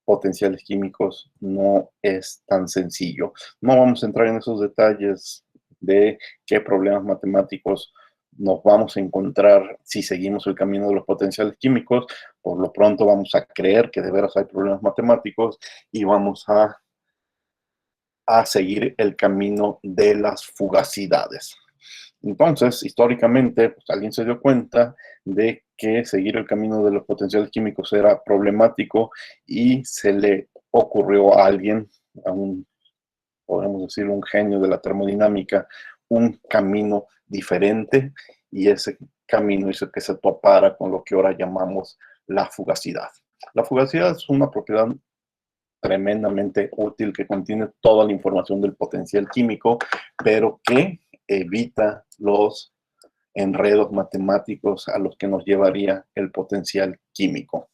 potenciales químicos no es tan sencillo. No vamos a entrar en esos detalles de qué problemas matemáticos nos vamos a encontrar si seguimos el camino de los potenciales químicos. Por lo pronto vamos a creer que de veras hay problemas matemáticos y vamos a seguir el camino de las fugacidades. Entonces, históricamente, pues, alguien se dio cuenta de que seguir el camino de los potenciales químicos era problemático, y se le ocurrió a alguien, podemos decir, un genio de la termodinámica, un camino diferente, y ese camino hizo que se topara con lo que ahora llamamos la fugacidad. La fugacidad es una propiedad tremendamente útil que contiene toda la información del potencial químico, pero que evita los enredos matemáticos a los que nos llevaría el potencial químico.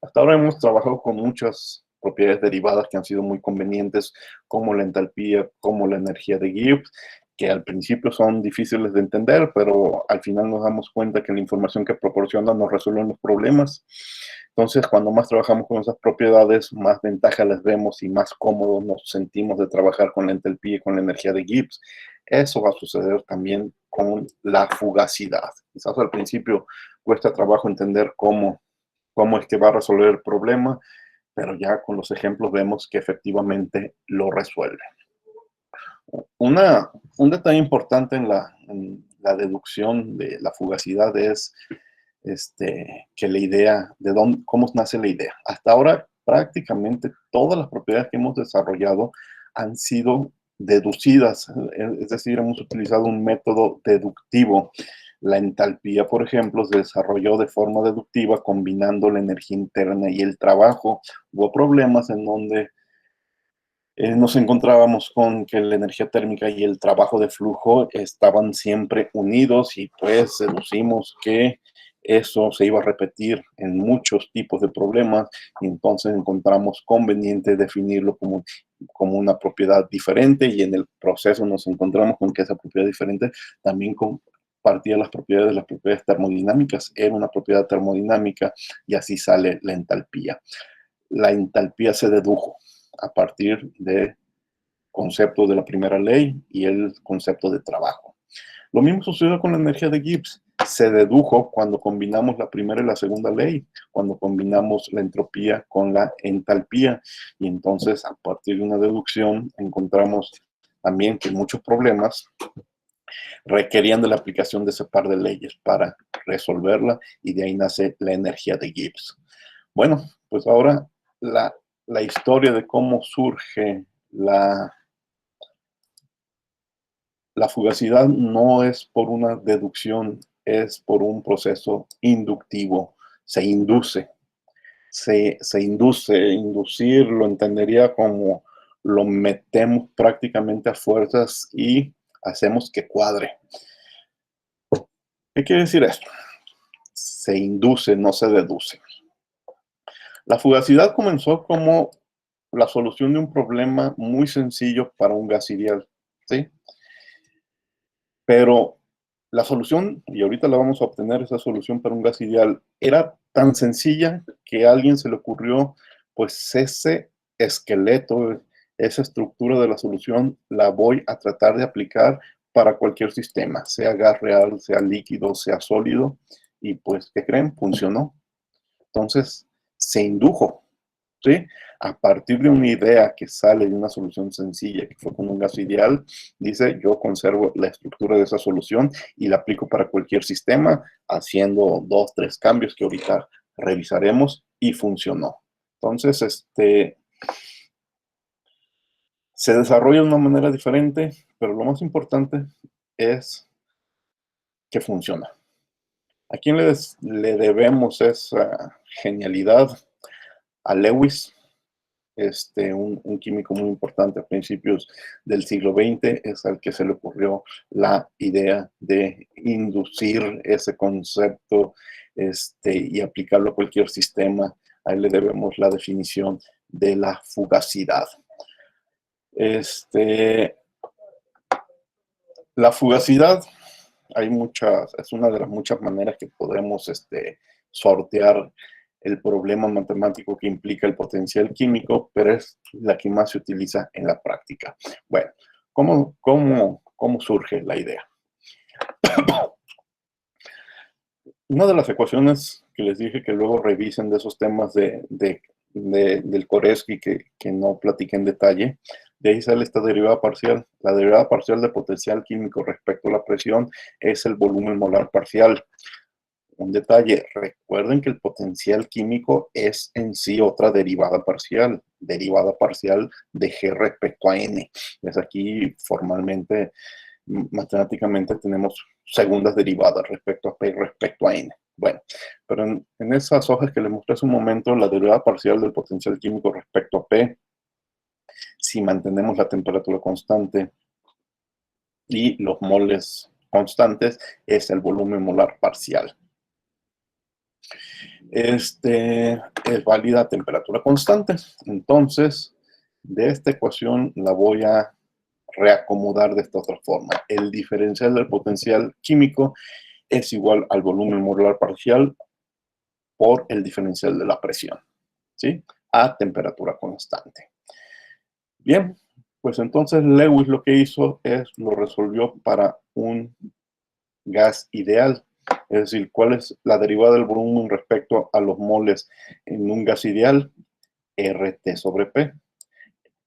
Hasta ahora hemos trabajado con muchas propiedades derivadas que han sido muy convenientes, como la entalpía, como la energía de Gibbs, que al principio son difíciles de entender, pero al final nos damos cuenta que la información que proporcionan nos resuelve los problemas. Entonces, cuando más trabajamos con esas propiedades, más ventaja les vemos y más cómodos nos sentimos de trabajar con la entalpía y con la energía de Gibbs. Eso va a suceder también con la fugacidad. Quizás al principio cuesta trabajo entender cómo es que va a resolver el problema, pero ya con los ejemplos vemos que efectivamente lo resuelve. Un detalle importante en la deducción de la fugacidad es que la idea, cómo nace la idea. Hasta ahora, prácticamente todas las propiedades que hemos desarrollado han sido deducidas, es decir, hemos utilizado un método deductivo. La entalpía, por ejemplo, se desarrolló de forma deductiva combinando la energía interna y el trabajo. Hubo problemas en donde nos encontrábamos con que la energía térmica y el trabajo de flujo estaban siempre unidos, y pues deducimos que eso se iba a repetir en muchos tipos de problemas, y entonces encontramos conveniente definirlo como una propiedad diferente, y en el proceso nos encontramos con que esa propiedad diferente también compartía las propiedades termodinámicas, era una propiedad termodinámica, y así sale la entalpía. La entalpía se dedujo a partir de conceptos de la primera ley y el concepto de trabajo. Lo mismo sucedió con la energía de Gibbs. Se dedujo cuando combinamos la primera y la segunda ley, cuando combinamos la entropía con la entalpía, y entonces a partir de una deducción encontramos también que muchos problemas requerían de la aplicación de ese par de leyes para resolverla, y de ahí nace la energía de Gibbs. Bueno, pues ahora la historia de cómo surge la fugacidad no es por una deducción, es por un proceso inductivo. Se se induce. Inducir lo entendería como lo metemos prácticamente a fuerzas y hacemos que cuadre. ¿Qué quiere decir esto? Se induce, no se deduce. La fugacidad comenzó como la solución de un problema muy sencillo para un gas ideal, ¿sí? Pero la solución, y ahorita la vamos a obtener, esa solución para un gas ideal, era tan sencilla que a alguien se le ocurrió, pues ese esqueleto, esa estructura de la solución, la voy a tratar de aplicar para cualquier sistema, sea gas real, sea líquido, sea sólido, y pues, ¿qué creen? Funcionó. Entonces, se indujo, ¿sí? A partir de una idea que sale de una solución sencilla, que fue con un gas ideal, dice, yo conservo la estructura de esa solución y la aplico para cualquier sistema, haciendo 2, 3 cambios que ahorita revisaremos, y funcionó. Entonces, se desarrolla de una manera diferente, pero lo más importante es que funciona. ¿A quién le debemos esa genialidad? A Lewis, un químico muy importante a principios del siglo XX, es al que se le ocurrió la idea de inducir ese concepto y aplicarlo a cualquier sistema. A él le debemos la definición de la fugacidad. La fugacidad, es una de las muchas maneras que podemos sortear el problema matemático que implica el potencial químico, pero es la que más se utiliza en la práctica. Bueno, ¿cómo surge la idea? Una de las ecuaciones que les dije que luego revisen de esos temas del Koreski que no platiqué en detalle, de ahí sale esta derivada parcial. La derivada parcial de potencial químico respecto a la presión es el volumen molar parcial. Un detalle, recuerden que el potencial químico es en sí otra derivada parcial de G respecto a N. Es aquí formalmente, matemáticamente tenemos segundas derivadas respecto a P y respecto a N. Bueno, pero en esas hojas que les mostré hace un momento, la derivada parcial del potencial químico respecto a P, si mantenemos la temperatura constante y los moles constantes, es el volumen molar parcial. Es válida a temperatura constante. Entonces, de esta ecuación la voy a reacomodar de esta otra forma. El diferencial del potencial químico es igual al volumen molar parcial por el diferencial de la presión, ¿sí? A temperatura constante. Bien, pues entonces Lewis lo que hizo es lo resolvió para un gas ideal. Es decir, ¿cuál es la derivada del volumen respecto a los moles en un gas ideal? RT sobre P.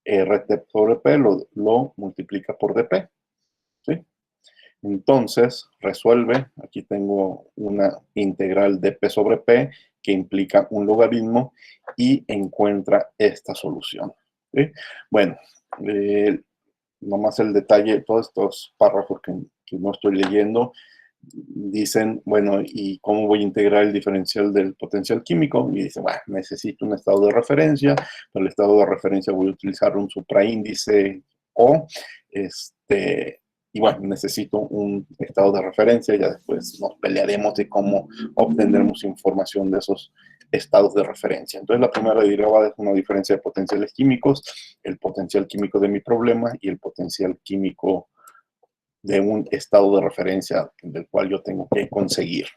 RT sobre P lo multiplica por dP, ¿sí? Entonces, resuelve. Aquí tengo una integral de P sobre P que implica un logaritmo y encuentra esta solución, ¿sí? Bueno, nomás el detalle, todos estos párrafos que no estoy leyendo, dicen, bueno, ¿y cómo voy a integrar el diferencial del potencial químico? Y dice, bueno, necesito un estado de referencia. Para el estado de referencia voy a utilizar un supraíndice O, y bueno, necesito un estado de referencia. Ya después nos pelearemos de cómo obtendremos información de esos estados de referencia. Entonces, la primera derivada es una diferencia de potenciales químicos, el potencial químico de mi problema y el potencial químico de un estado de referencia del cual yo tengo que conseguir.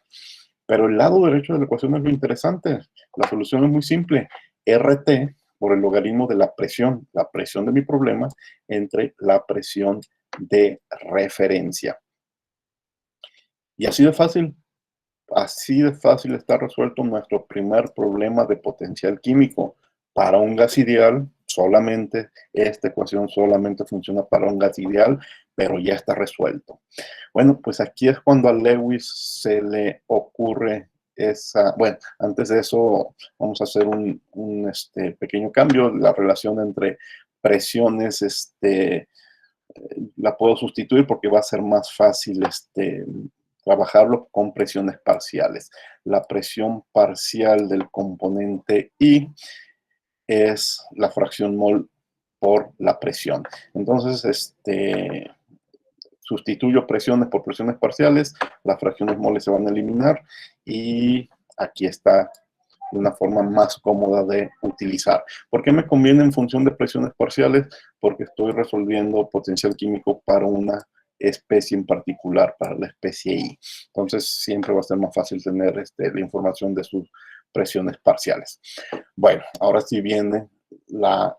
Pero el lado derecho de la ecuación es lo interesante. La solución es muy simple. RT por el logaritmo de la presión de mi problema, entre la presión de referencia. Y así de fácil está resuelto nuestro primer problema de potencial químico. Para un gas ideal, solamente esta ecuación solamente funciona para un gas ideal, pero ya está resuelto. Bueno, pues aquí es cuando a Lewis se le ocurre bueno, antes de eso vamos a hacer un pequeño cambio. La relación entre presiones, la puedo sustituir porque va a ser más fácil trabajarlo con presiones parciales. La presión parcial del componente I es la fracción mol por la presión. Entonces, sustituyo presiones por presiones parciales, las fracciones moles se van a eliminar y aquí está una forma más cómoda de utilizar. ¿Por qué me conviene en función de presiones parciales? Porque estoy resolviendo potencial químico para una especie en particular, para la especie I. Entonces siempre va a ser más fácil tener la información de sus presiones parciales. Bueno, ahora sí viene la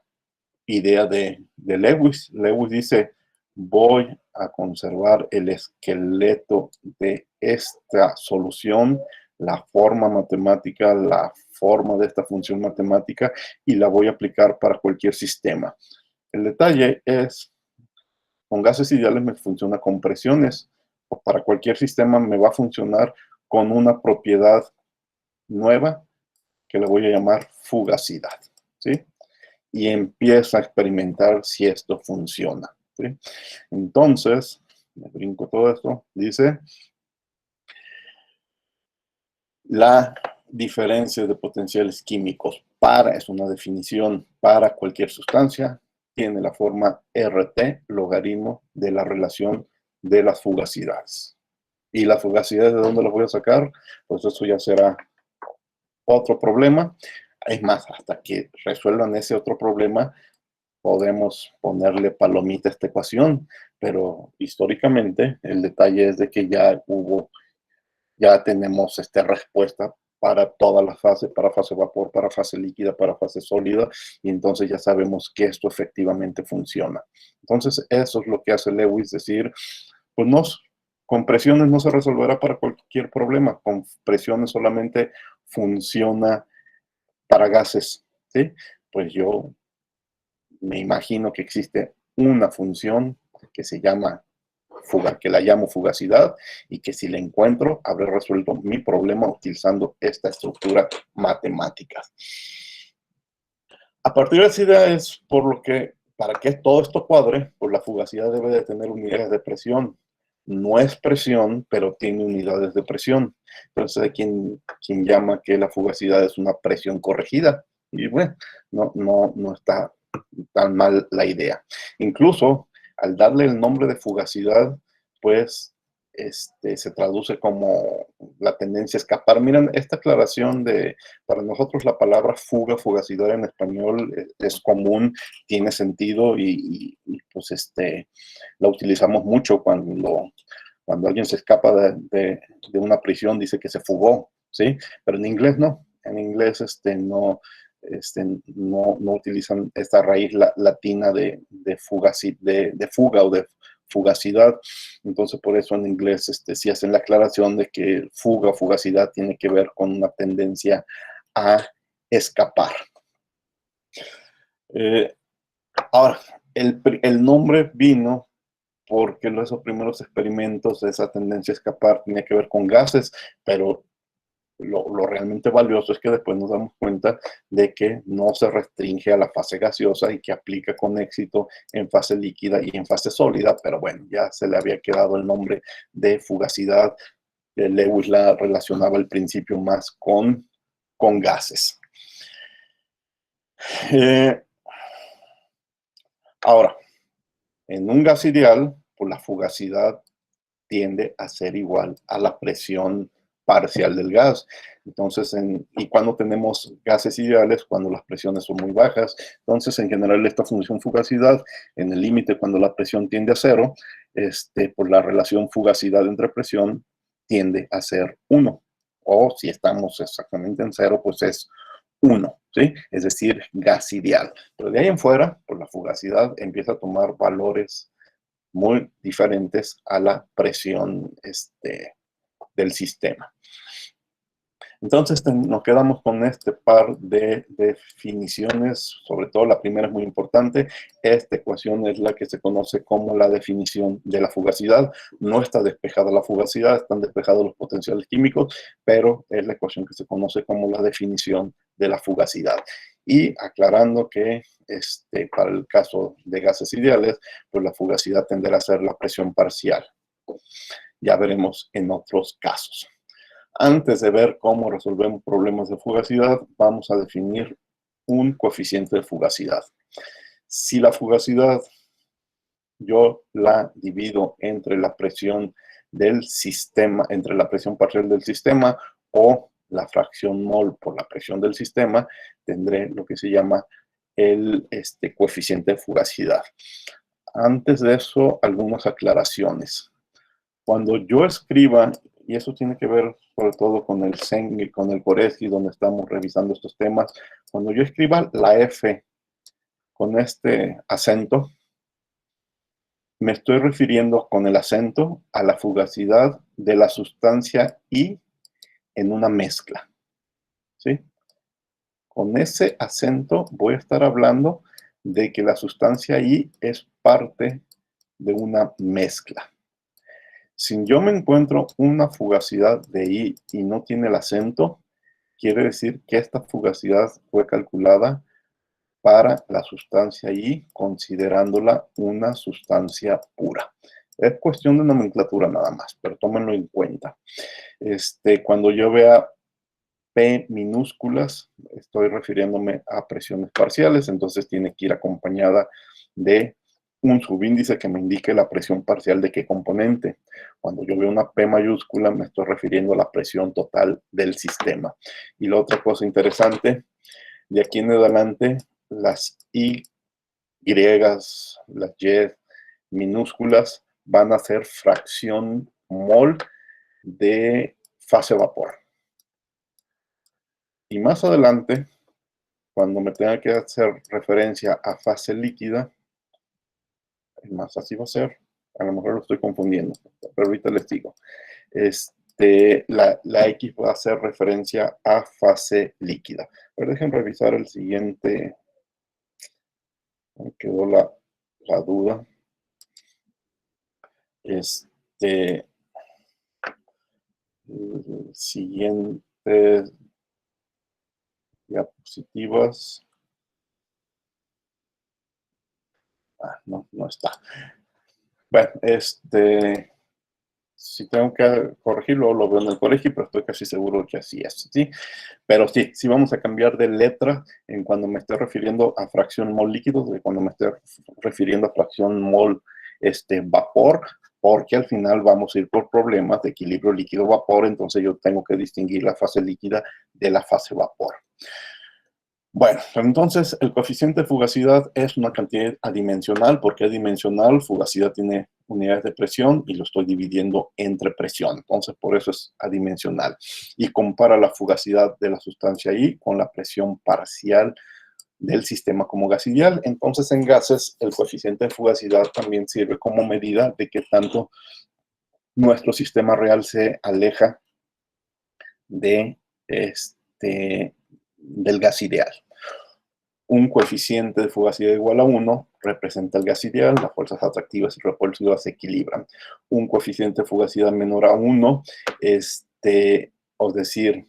idea de Lewis. Lewis dice, voy a conservar el esqueleto de esta solución, la forma matemática, la forma de esta función matemática, y la voy a aplicar para cualquier sistema. El detalle es, con gases ideales me funciona con presiones, o para cualquier sistema me va a funcionar con una propiedad nueva que le voy a llamar fugacidad, ¿sí? Y empiezo a experimentar si esto funciona, ¿sí? Entonces, me brinco todo esto, dice, la diferencia de potenciales químicos es una definición para cualquier sustancia, tiene la forma RT, logaritmo de la relación de las fugacidades. ¿Y la fugacidad de dónde la voy a sacar? Pues eso ya será otro problema. Es más, hasta que resuelvan ese otro problema, podemos ponerle palomita a esta ecuación, pero históricamente el detalle es de que ya tenemos respuesta para todas las fases, para fase vapor, para fase líquida, para fase sólida, y entonces ya sabemos que esto efectivamente funciona. Entonces eso es lo que hace Lewis, decir, pues con presiones no se resolverá para cualquier problema, con presiones solamente funciona para gases, ¿sí? Pues yo me imagino que existe una función que se llama que la llamo fugacidad, y que si la encuentro, habré resuelto mi problema utilizando esta estructura matemática. A partir de esa idea es por lo que, para que todo esto cuadre, pues la fugacidad debe de tener unidades de presión. No es presión, pero tiene unidades de presión. Entonces hay quien llama que la fugacidad es una presión corregida. Y bueno, no está tan mal la idea. Incluso, al darle el nombre de fugacidad, pues se traduce como la tendencia a escapar. Miren, esta aclaración para nosotros la palabra fuga, fugacidad en español es común, tiene sentido y pues la utilizamos mucho cuando alguien se escapa de una prisión, dice que se fugó, ¿sí? Pero en inglés no, en inglés no utilizan esta raíz latina de fuga o de fugacidad. Entonces, por eso en inglés sí hacen la aclaración de que fuga o fugacidad tiene que ver con una tendencia a escapar. Ahora, el nombre vino porque esos primeros experimentos, esa tendencia a escapar, tenía que ver con gases, pero lo realmente valioso es que después nos damos cuenta de que no se restringe a la fase gaseosa y que aplica con éxito en fase líquida y en fase sólida, pero bueno, ya se le había quedado el nombre de fugacidad. Lewis la relacionaba al principio más con gases. Ahora, en un gas ideal, pues la fugacidad tiende a ser igual a la presión parcial del gas. Entonces, y cuando tenemos gases ideales, cuando las presiones son muy bajas, entonces en general esta función fugacidad, en el límite cuando la presión tiende a cero, pues la relación fugacidad entre presión tiende a ser 1. O si estamos exactamente en 0, pues es 1, ¿sí? Es decir, gas ideal. Pero de ahí en fuera, pues la fugacidad empieza a tomar valores muy diferentes a la presión del sistema. Entonces nos quedamos con este par de definiciones, sobre todo la primera es muy importante. Esta ecuación es la que se conoce como la definición de la fugacidad. No está despejada la fugacidad, están despejados los potenciales químicos, pero es la ecuación que se conoce como la definición de la fugacidad. Y aclarando que para el caso de gases ideales, pues la fugacidad tenderá a ser la presión parcial. ya veremos en otros casos. Antes de ver cómo resolvemos problemas de fugacidad, vamos a definir un coeficiente de fugacidad. Si la fugacidad yo la divido entre la presión del sistema, entre la presión parcial del sistema o la fracción mol por la presión del sistema, tendré lo que se llama el coeficiente de fugacidad. Antes de eso, algunas aclaraciones. Cuando yo escriba, y eso tiene que ver sobre todo con el CEN y con el CORESGI, donde estamos revisando estos temas, cuando yo escriba la F con este acento, me estoy refiriendo con el acento a la fugacidad de la sustancia I en una mezcla, ¿sí? Con ese acento voy a estar hablando de que la sustancia I es parte de una mezcla. Si yo me encuentro una fugacidad de I y no tiene el acento, quiere decir que esta fugacidad fue calculada para la sustancia I, considerándola una sustancia pura. Es cuestión de nomenclatura nada más, pero tómenlo en cuenta. Cuando yo vea P minúsculas, estoy refiriéndome a presiones parciales, entonces tiene que ir acompañada de un subíndice que me indique la presión parcial de qué componente. Cuando yo veo una P mayúscula, me estoy refiriendo a la presión total del sistema. Y la otra cosa interesante, de aquí en adelante, las Y, las Y minúsculas van a ser fracción mol de fase vapor. Y más adelante, cuando me tenga que hacer referencia a fase líquida, más así va a ser, a lo mejor lo estoy confundiendo, pero ahorita les digo. La X va a hacer referencia a fase líquida. Pero dejen revisar el siguiente. Me quedó la duda. Siguiente diapositivas. No está. Bueno, si tengo que corregirlo, lo veo en el colegio, pero estoy casi seguro que así es, ¿sí? Pero sí vamos a cambiar de letra en cuando me esté refiriendo a fracción mol líquido, de cuando me esté refiriendo a fracción mol vapor, porque al final vamos a ir por problemas de equilibrio líquido-vapor, entonces yo tengo que distinguir la fase líquida de la fase vapor. Bueno, entonces el coeficiente de fugacidad es una cantidad adimensional. ¿Por qué adimensional? Fugacidad tiene unidades de presión y lo estoy dividiendo entre presión. Entonces, por eso es adimensional. Y compara la fugacidad de la sustancia I con la presión parcial del sistema como gas ideal. Entonces, en gases, el coeficiente de fugacidad también sirve como medida de qué tanto nuestro sistema real se aleja de del gas ideal. Un coeficiente de fugacidad igual a 1 representa el gas ideal, las fuerzas atractivas y repulsivas se equilibran. Un coeficiente de fugacidad menor a 1, es decir,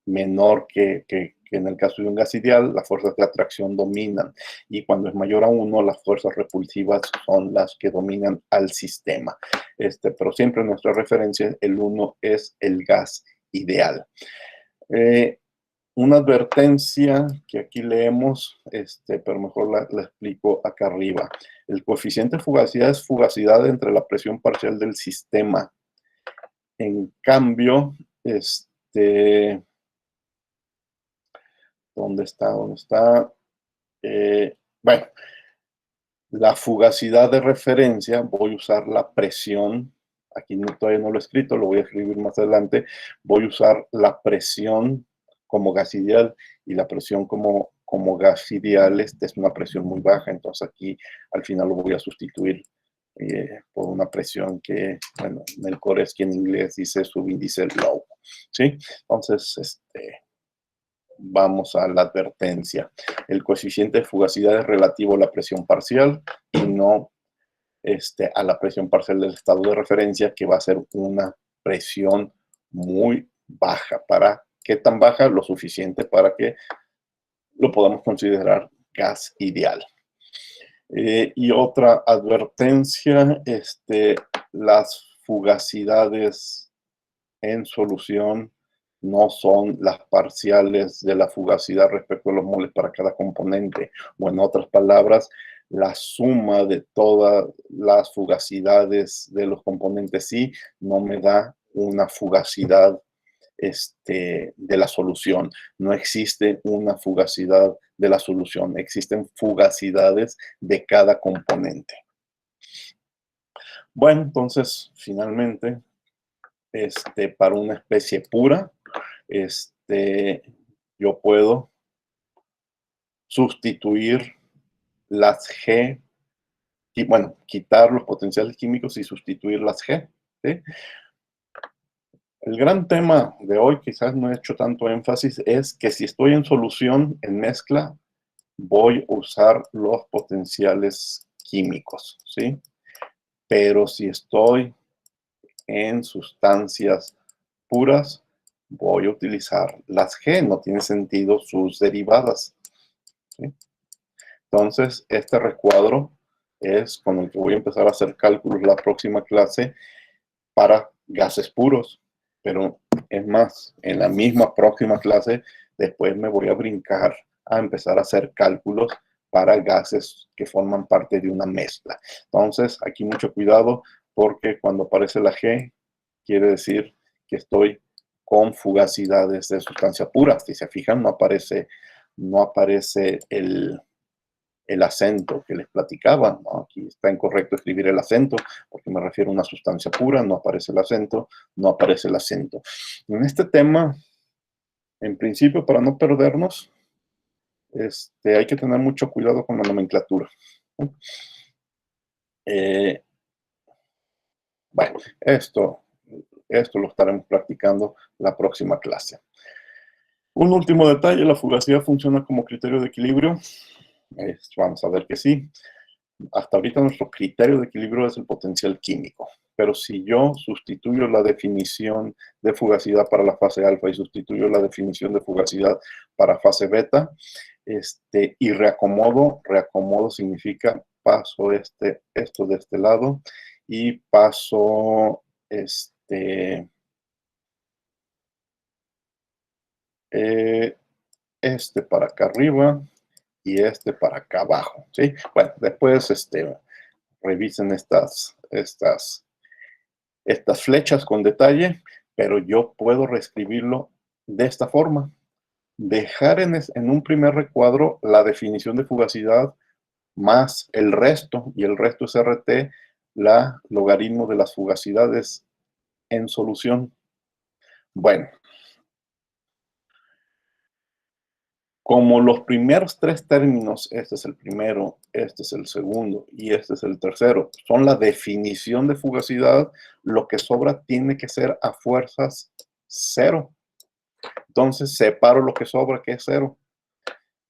menor que en el caso de un gas ideal, las fuerzas de atracción dominan. Y cuando es mayor a 1, las fuerzas repulsivas son las que dominan al sistema. Pero siempre nuestra referencia, el 1 es el gas ideal. Una advertencia que aquí leemos, pero mejor la explico acá arriba. El coeficiente de fugacidad es fugacidad entre la presión parcial del sistema. En cambio, ¿dónde está? Bueno, la fugacidad de referencia, voy a usar la presión. Aquí todavía no lo he escrito, lo voy a escribir más adelante. Voy a usar la presión como gas ideal y la presión como gas ideal es una presión muy baja, entonces aquí al final lo voy a sustituir por una presión que, bueno, en el CORESGI en inglés dice subíndice low, ¿sí? Entonces, vamos a la advertencia. El coeficiente de fugacidad es relativo a la presión parcial y no a la presión parcial del estado de referencia, que va a ser una presión muy baja. ¿Qué tan baja? Lo suficiente para que lo podamos considerar gas ideal. Y otra advertencia, las fugacidades en solución no son las parciales de la fugacidad respecto a los moles para cada componente, o en otras palabras, la suma de todas las fugacidades de los componentes sí no me da una fugacidad de la solución. No existe una fugacidad de la solución, existen fugacidades de cada componente. Bueno, entonces, finalmente, para una especie pura, yo puedo sustituir las G, y bueno, quitar los potenciales químicos y sustituir las G, ¿sí? El gran tema de hoy, quizás no he hecho tanto énfasis, es que si estoy en solución, en mezcla, voy a usar los potenciales químicos, ¿sí? Pero si estoy en sustancias puras, voy a utilizar las G, no tiene sentido sus derivadas, ¿sí? Entonces, este recuadro es con el que voy a empezar a hacer cálculos la próxima clase para gases puros. Pero es más, en la misma próxima clase, después me voy a brincar a empezar a hacer cálculos para gases que forman parte de una mezcla. Entonces, aquí mucho cuidado, porque cuando aparece la G, quiere decir que estoy con fugacidades de sustancia pura. Si se fijan, no aparece el acento que les platicaba, ¿no? Aquí está incorrecto escribir el acento, porque me refiero a una sustancia pura, no aparece el acento, no aparece el acento. En este tema, en principio, para no perdernos, hay que tener mucho cuidado con la nomenclatura, ¿no? Bueno, esto lo estaremos practicando la próxima clase. Un último detalle, la fugacidad funciona como criterio de equilibrio. Vamos a ver que sí. Hasta ahorita nuestro criterio de equilibrio es el potencial químico. Pero si yo sustituyo la definición de fugacidad para la fase alfa y sustituyo la definición de fugacidad para fase beta, y reacomodo significa paso esto de este lado y paso para acá arriba y para acá abajo, ¿sí? Bueno, después revisen estas flechas con detalle, pero yo puedo reescribirlo de esta forma. Dejar en un primer recuadro la definición de fugacidad más el resto, y el resto es RT, la logaritmo de las fugacidades en solución. Bueno, como los primeros tres términos, este es el primero, este es el segundo y este es el tercero, son la definición de fugacidad, lo que sobra tiene que ser a fuerzas 0. Entonces separo lo que sobra, que es 0.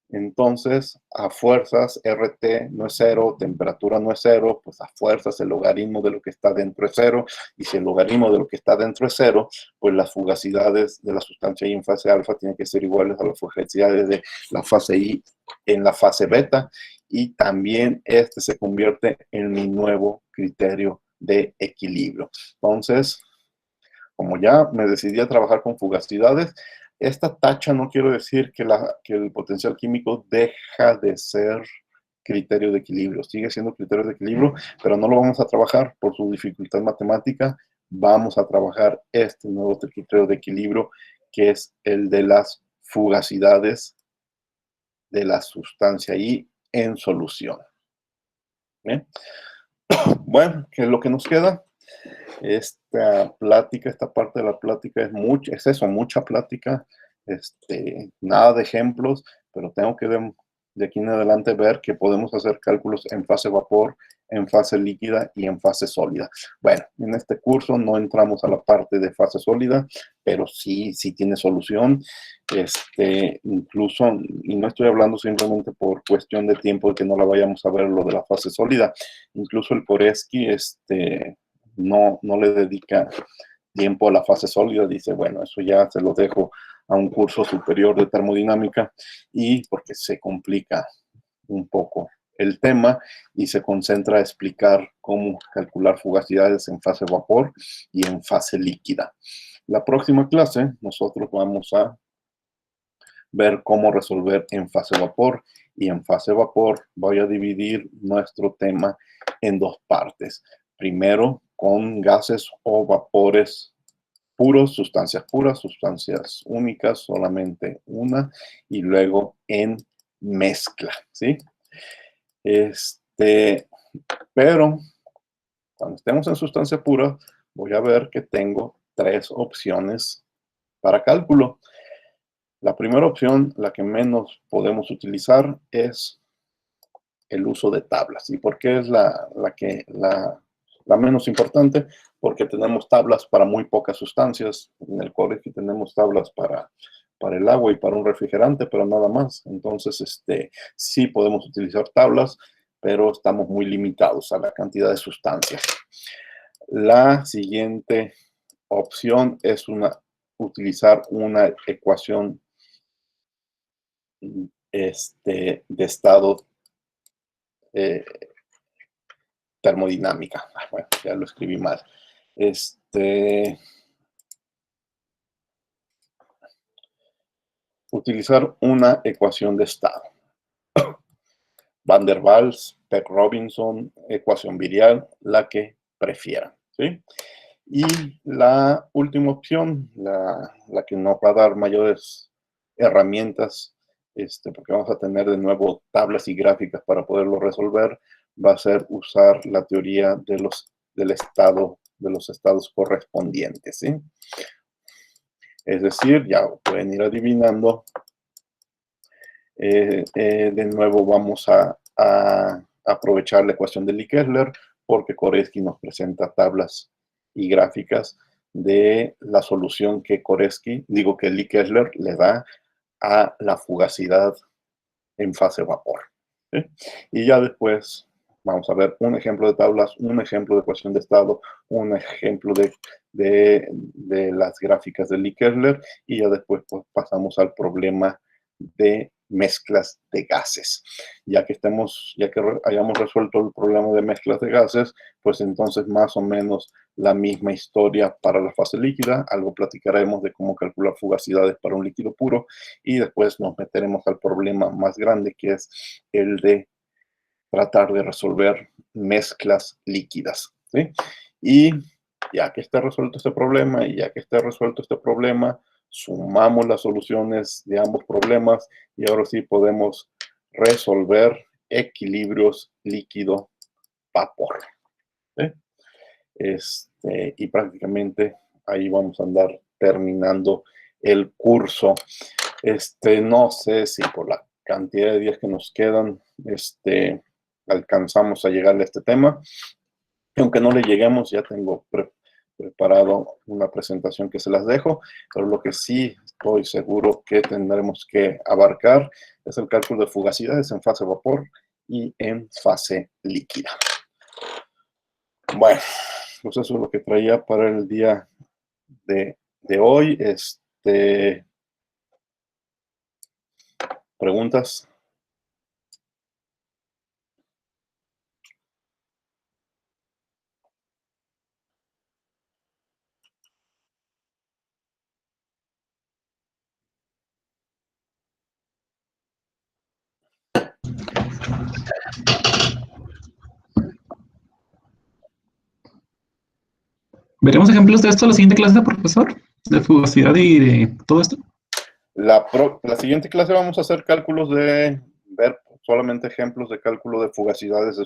Entonces, a fuerzas, RT no es 0, temperatura no es 0, pues a fuerzas el logaritmo de lo que está dentro es 0, y si el logaritmo de lo que está dentro es 0, pues las fugacidades de la sustancia I en fase alfa tienen que ser iguales a las fugacidades de la fase I en la fase beta, y también se convierte en mi nuevo criterio de equilibrio. Entonces, como ya me decidí a trabajar con fugacidades, esta tacha no quiero decir que el potencial químico deja de ser criterio de equilibrio. Sigue siendo criterio de equilibrio, pero no lo vamos a trabajar por su dificultad matemática. Vamos a trabajar este nuevo criterio de equilibrio, que es el de las fugacidades de la sustancia I en solución. ¿Bien? Bueno, ¿qué es lo que nos queda? Esta parte de la plática es eso, mucha plática, nada de ejemplos, pero tengo que de aquí en adelante ver que podemos hacer cálculos en fase vapor, en fase líquida y en fase sólida. Bueno, en este curso no entramos a la parte de fase sólida, pero sí tiene solución, incluso, y no estoy hablando simplemente por cuestión de tiempo de que no la vayamos a ver lo de la fase sólida, incluso el Poresky, no le dedica tiempo a la fase sólida, dice, bueno, eso ya se lo dejo a un curso superior de termodinámica, y porque se complica un poco el tema y se concentra a explicar cómo calcular fugacidades en fase vapor y en fase líquida. La próxima clase nosotros vamos a ver cómo resolver en fase vapor, y en fase vapor voy a dividir nuestro tema en dos partes. Primero con gases o vapores puros, sustancias únicas, solamente una, y luego en mezcla, ¿sí? Pero cuando estemos en sustancia pura, voy a ver que tengo tres opciones para cálculo. La primera opción, la que menos podemos utilizar, es el uso de tablas. ¿Y por qué es la menos importante? Porque tenemos tablas para muy pocas sustancias. En el colegio tenemos tablas para el agua y para un refrigerante, pero nada más. Entonces, sí podemos utilizar tablas, pero estamos muy limitados a la cantidad de sustancias. La siguiente opción es utilizar una ecuación de estado termodinámica. Bueno, ya lo escribí mal. Utilizar una ecuación de estado. Van der Waals, Peck-Robinson, ecuación virial, la que prefieran, ¿sí? Y la última opción, la que nos va a dar mayores herramientas, porque vamos a tener de nuevo tablas y gráficas para poderlo resolver, va a ser usar la teoría de los estados correspondientes, ¿sí? Es decir, ya pueden ir adivinando. De nuevo vamos a aprovechar la ecuación de Lee-Kessler, porque Koreski nos presenta tablas y gráficas de la solución que Lee-Kessler le da a la fugacidad en fase vapor, ¿sí? Y ya después vamos a ver un ejemplo de tablas, un ejemplo de ecuación de estado, un ejemplo de las gráficas de Lee-Kessler, y ya después pues, pasamos al problema de mezclas de gases. Ya que hayamos resuelto el problema de mezclas de gases, pues entonces más o menos la misma historia para la fase líquida. Algo platicaremos de cómo calcular fugacidades para un líquido puro, y después nos meteremos al problema más grande, que es el de tratar de resolver mezclas líquidas, ¿sí? Y ya que esté resuelto este problema, sumamos las soluciones de ambos problemas y ahora sí podemos resolver equilibrios líquido-vapor, ¿sí? Y prácticamente ahí vamos a andar terminando el curso. No sé si por la cantidad de días que nos quedan, alcanzamos a llegar a este tema. Aunque no le lleguemos, ya tengo preparado una presentación que se las dejo, pero lo que sí estoy seguro que tendremos que abarcar es el cálculo de fugacidades en fase vapor y en fase líquida. Bueno, pues eso es lo que traía para el día de hoy. ¿Preguntas? ¿Veremos ejemplos de esto en la siguiente clase, profesor? De fugacidad y de todo esto. La siguiente clase vamos a hacer cálculos ver solamente ejemplos de cálculo de fugacidades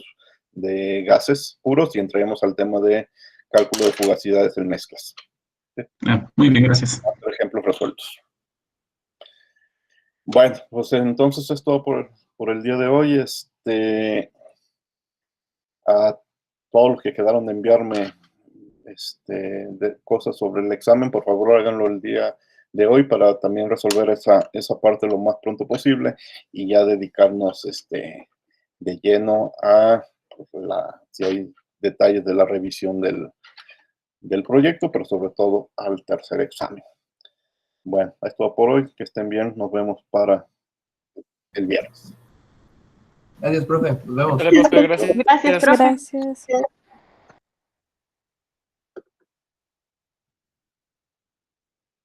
de gases puros, y entraremos al tema de cálculo de fugacidades en mezclas. Muy bien, gracias. Ejemplos resueltos. Bueno, pues entonces es todo por el día de hoy. A todos los que quedaron de enviarme de cosas sobre el examen, por favor háganlo el día de hoy para también resolver esa parte lo más pronto posible y ya dedicarnos de lleno a si hay detalles de la revisión del proyecto, pero sobre todo al tercer examen. Bueno, es todo por hoy. Que estén bien. Nos vemos para el viernes. Gracias, profe. Nos vemos. Dale, profe, gracias. Gracias, profe. Gracias.